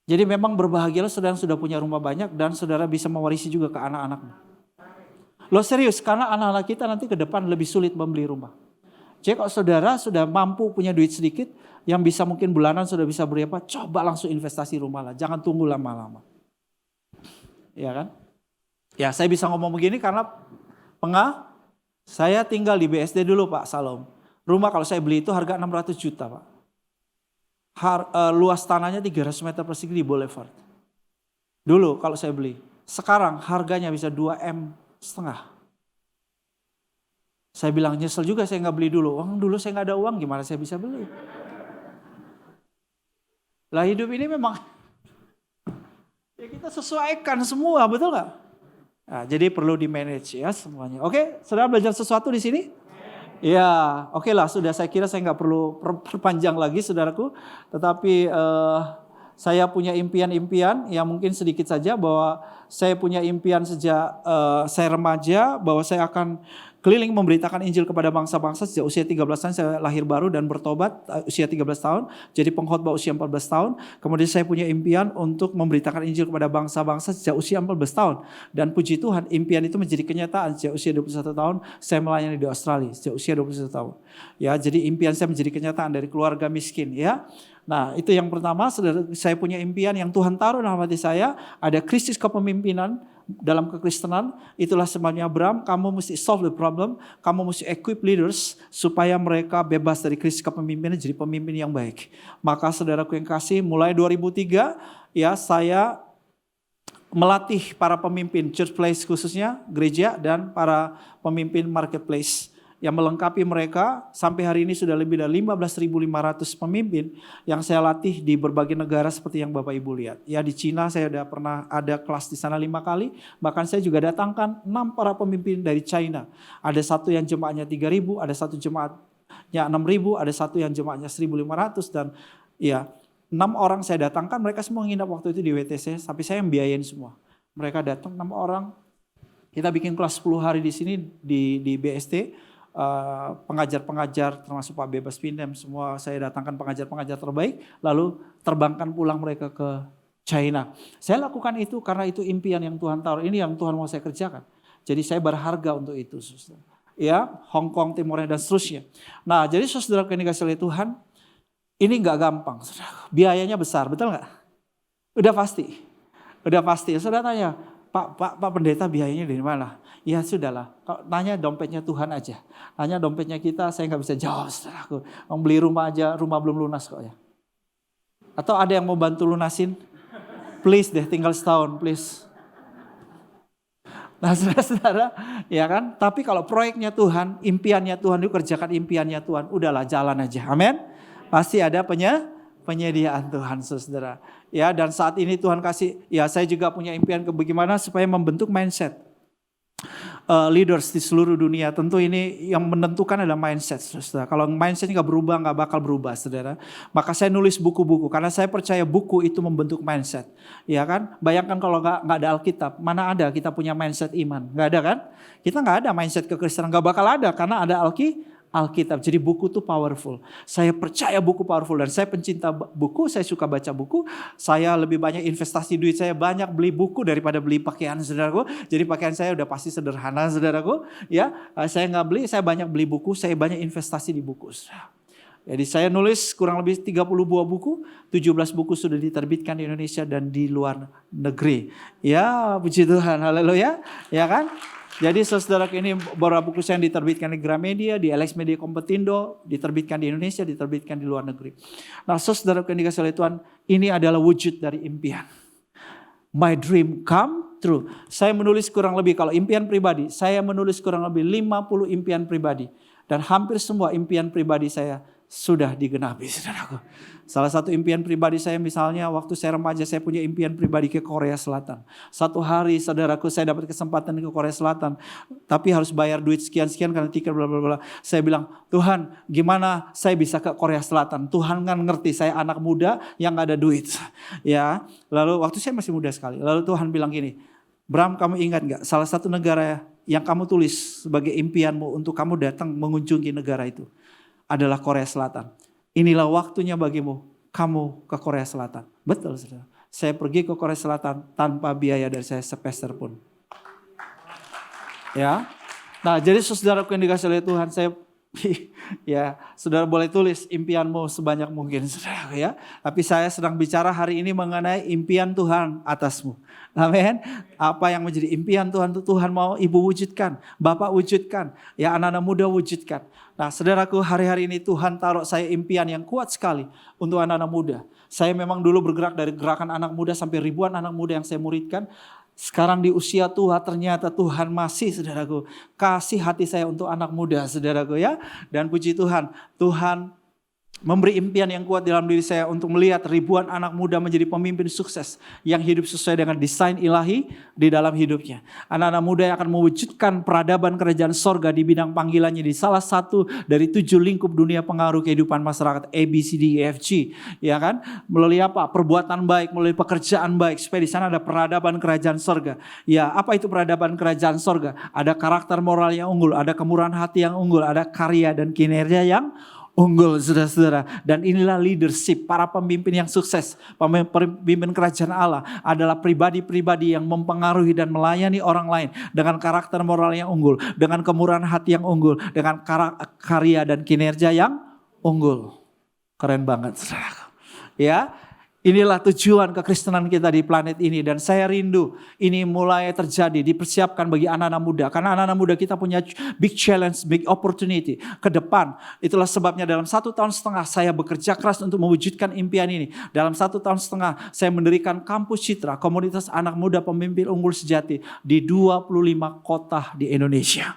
Jadi memang berbahagialah saudara yang sudah punya rumah banyak dan saudara bisa mewarisi juga ke anak-anakmu. Loh serius, karena anak-anak kita nanti ke depan lebih sulit membeli rumah. Jadi kalau saudara sudah mampu punya duit sedikit, yang bisa mungkin bulanan sudah bisa beri apa, coba langsung investasi rumah lah. Jangan tunggu lama-lama. Ya kan? Ya saya bisa ngomong begini karena saya tinggal di BSD dulu Pak Salom. Rumah kalau saya beli itu harga 600 juta Pak. Luas tanahnya 300 meter persegi di Boulevard. Dulu kalau saya beli. Sekarang harganya bisa 2,5 M. Saya bilang nyesel juga saya nggak beli dulu. Dulu saya nggak ada uang, gimana saya bisa beli? Lah hidup ini memang ya kita sesuaikan semua, betul nggak? Nah, jadi perlu di manage ya semuanya. Oke, saudara belajar sesuatu di sini? Ya, oke lah. Sudah saya kira saya nggak perlu perpanjang lagi, saudaraku. Tetapi saya punya impian-impian yang mungkin sedikit saja, bahwa saya punya impian sejak saya remaja bahwa saya akan keliling memberitakan Injil kepada bangsa-bangsa. Sejak usia 13 tahun saya lahir baru dan bertobat usia 13 tahun. Jadi pengkhotbah usia 14 tahun. Kemudian saya punya impian untuk memberitakan Injil kepada bangsa-bangsa sejak usia 14 tahun. Dan puji Tuhan impian itu menjadi kenyataan sejak usia 21 tahun saya melayani di Australia. Sejak usia 21 tahun. Ya, jadi impian saya menjadi kenyataan dari keluarga miskin ya. Nah itu yang pertama, saya punya impian yang Tuhan taruh dalam hati saya. Ada krisis kepemimpinan dalam kekristenan. Itulah sebabnya Bram, kamu mesti solve the problem. Kamu mesti equip leaders supaya mereka bebas dari krisis kepemimpinan, jadi pemimpin yang baik. Maka saudaraku yang kasih, mulai 2003 ya saya melatih para pemimpin church place khususnya gereja dan para pemimpin marketplace yang melengkapi mereka. Sampai hari ini sudah lebih dari 15.500 pemimpin yang saya latih di berbagai negara seperti yang Bapak Ibu lihat. Ya di Cina saya sudah pernah ada kelas di sana 5 kali. Bahkan saya juga datangkan 6 para pemimpin dari China. Ada satu yang jemaatnya 3.000, ada satu jemaatnya 6.000, ada satu yang jemaatnya 1.500 dan ya 6 orang saya datangkan. Mereka semua nginap waktu itu di WTC, tapi saya yang biayain semua. Mereka datang 6 orang. Kita bikin kelas 10 hari di sini di BST. Pengajar-pengajar termasuk Pak Bebas Pindem, semua saya datangkan pengajar-pengajar terbaik, lalu terbangkan pulang mereka ke China. Saya lakukan itu karena itu impian yang Tuhan taruh, ini yang Tuhan mau saya kerjakan. Jadi saya berharga untuk itu, saudara. Ya, Hong Kong, Timor dan seterusnya. Nah, jadi saudara yang dikasih oleh Tuhan, ini nggak gampang, saudara. Biayanya besar, betul nggak? Udah pasti. Saudara tanya, Pak Pendeta biayanya dari mana? Ya sudahlah, kalau nanya dompetnya Tuhan aja. Nanya dompetnya kita, saya nggak bisa jawab, saudaraku. Mau beli rumah aja, rumah belum lunas kok ya. Atau ada yang mau bantu lunasin? Please deh, tinggal setahun, please. Nah saudara-saudara, ya kan? Tapi kalau proyeknya Tuhan, impiannya Tuhan, itu kerjakan impiannya Tuhan. Udahlah, jalan aja, amin. Pasti ada penyediaan Tuhan, saudara. Ya, dan saat ini Tuhan kasih, ya saya juga punya impian bagaimana supaya membentuk mindset leaders di seluruh dunia. Tentu ini yang menentukan adalah mindset, saudara. Kalau mindset nggak berubah, nggak bakal berubah, saudara. Maka saya nulis buku-buku karena saya percaya buku itu membentuk mindset, ya kan? Bayangkan kalau nggak ada Alkitab, mana ada kita punya mindset iman? Nggak ada kan? Kita nggak ada mindset kekristenan, nggak bakal ada karena ada Alkitab. Jadi buku itu powerful. Saya percaya buku powerful dan saya pencinta buku, saya suka baca buku. Saya lebih banyak investasi duit saya banyak beli buku daripada beli pakaian, saudaraku. Jadi pakaian saya udah pasti sederhana, saudaraku. Ya, saya nggak beli, saya banyak beli buku, saya banyak investasi di buku. Jadi saya nulis kurang lebih 30 buah buku, 17 buku sudah diterbitkan di Indonesia dan di luar negeri. Ya, puji Tuhan, haleluya, ya kan? Jadi saudara ini beberapa buku saya yang diterbitkan di Gramedia, di Alex Media Kompetindo, diterbitkan di Indonesia, diterbitkan di luar negeri. Nah saudara yang dikasih oleh Tuhan, ini adalah wujud dari impian. My dream come true. Saya menulis kurang lebih, kalau impian pribadi, saya menulis kurang lebih 50 impian pribadi. Dan hampir semua impian pribadi saya sudah digenapi, saudaraku. Salah satu impian pribadi saya misalnya waktu saya remaja saya punya impian pribadi ke Korea Selatan. Satu hari saudaraku saya dapat kesempatan ke Korea Selatan. Tapi harus bayar duit sekian-sekian karena tiket bla bla bla. Saya bilang, Tuhan gimana saya bisa ke Korea Selatan? Tuhan kan ngerti saya anak muda yang gak ada duit. Ya, lalu waktu saya masih muda sekali. Lalu Tuhan bilang gini, Bram kamu ingat gak salah satu negara yang kamu tulis sebagai impianmu untuk kamu datang mengunjungi negara itu adalah Korea Selatan. Inilah waktunya bagimu, kamu ke Korea Selatan. Betul, saudara. Saya pergi ke Korea Selatan tanpa biaya dari saya sepeser pun. Ya. Nah, jadi saudaraku yang dikasih oleh Tuhan, saya ya, saudara boleh tulis impianmu sebanyak mungkin, saudara ya. Tapi saya sedang bicara hari ini mengenai impian Tuhan atasmu. Amin. Apa yang menjadi impian Tuhan itu Tuhan mau ibu wujudkan, bapak wujudkan, ya anak-anak muda wujudkan. Nah, saudaraku, hari-hari ini Tuhan taruh saya impian yang kuat sekali untuk anak-anak muda. Saya memang dulu bergerak dari gerakan anak muda sampai ribuan anak muda yang saya muridkan. Sekarang di usia tua ternyata Tuhan masih, saudaraku, kasih hati saya untuk anak muda, saudaraku ya. Dan puji Tuhan, Tuhan memberi impian yang kuat dalam diri saya untuk melihat ribuan anak muda menjadi pemimpin sukses yang hidup sesuai dengan desain ilahi di dalam hidupnya. Anak-anak muda yang akan mewujudkan peradaban kerajaan sorga di bidang panggilannya di salah satu dari 7 lingkup dunia pengaruh kehidupan masyarakat ABCDEFG, ya kan? Melalui apa? Perbuatan baik, melalui pekerjaan baik, supaya di sana ada peradaban kerajaan sorga. Ya, apa itu peradaban kerajaan sorga? Ada karakter moral yang unggul, ada kemurahan hati yang unggul, ada karya dan kinerja yang unggul, saudara-saudara. Dan inilah leadership, para pemimpin yang sukses. Pemimpin kerajaan Allah adalah pribadi-pribadi yang mempengaruhi dan melayani orang lain dengan karakter moral yang unggul, dengan kemurahan hati yang unggul, dengan karya dan kinerja yang unggul. Keren banget, saudara. Ya, inilah tujuan kekristenan kita di planet ini. Dan saya rindu ini mulai terjadi, dipersiapkan bagi anak-anak muda. Karena anak-anak muda kita punya big challenge, big opportunity ke depan. Itulah sebabnya dalam 1,5 tahun saya bekerja keras untuk mewujudkan impian ini. Dalam 1,5 tahun saya mendirikan Kampus Citra, komunitas anak muda pemimpin unggul sejati di 25 kota di Indonesia.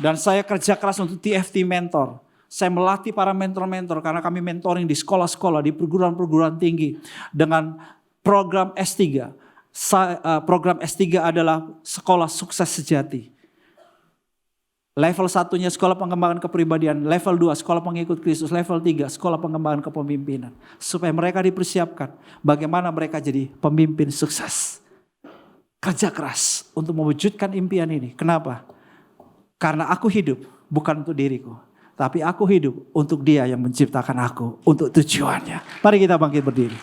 Dan saya kerja keras untuk TFT Mentor. Saya melatih para mentor-mentor karena kami mentoring di sekolah-sekolah, di perguruan-perguruan tinggi dengan program S3. Program S3 adalah sekolah sukses sejati. Level 1-nya sekolah pengembangan kepribadian, level 2 sekolah pengikut Kristus, level 3 sekolah pengembangan kepemimpinan. Supaya mereka dipersiapkan bagaimana mereka jadi pemimpin sukses. Kerja keras untuk mewujudkan impian ini. Kenapa? Karena aku hidup bukan untuk diriku. Tapi aku hidup untuk Dia yang menciptakan aku, untuk tujuannya. Mari kita bangkit berdiri.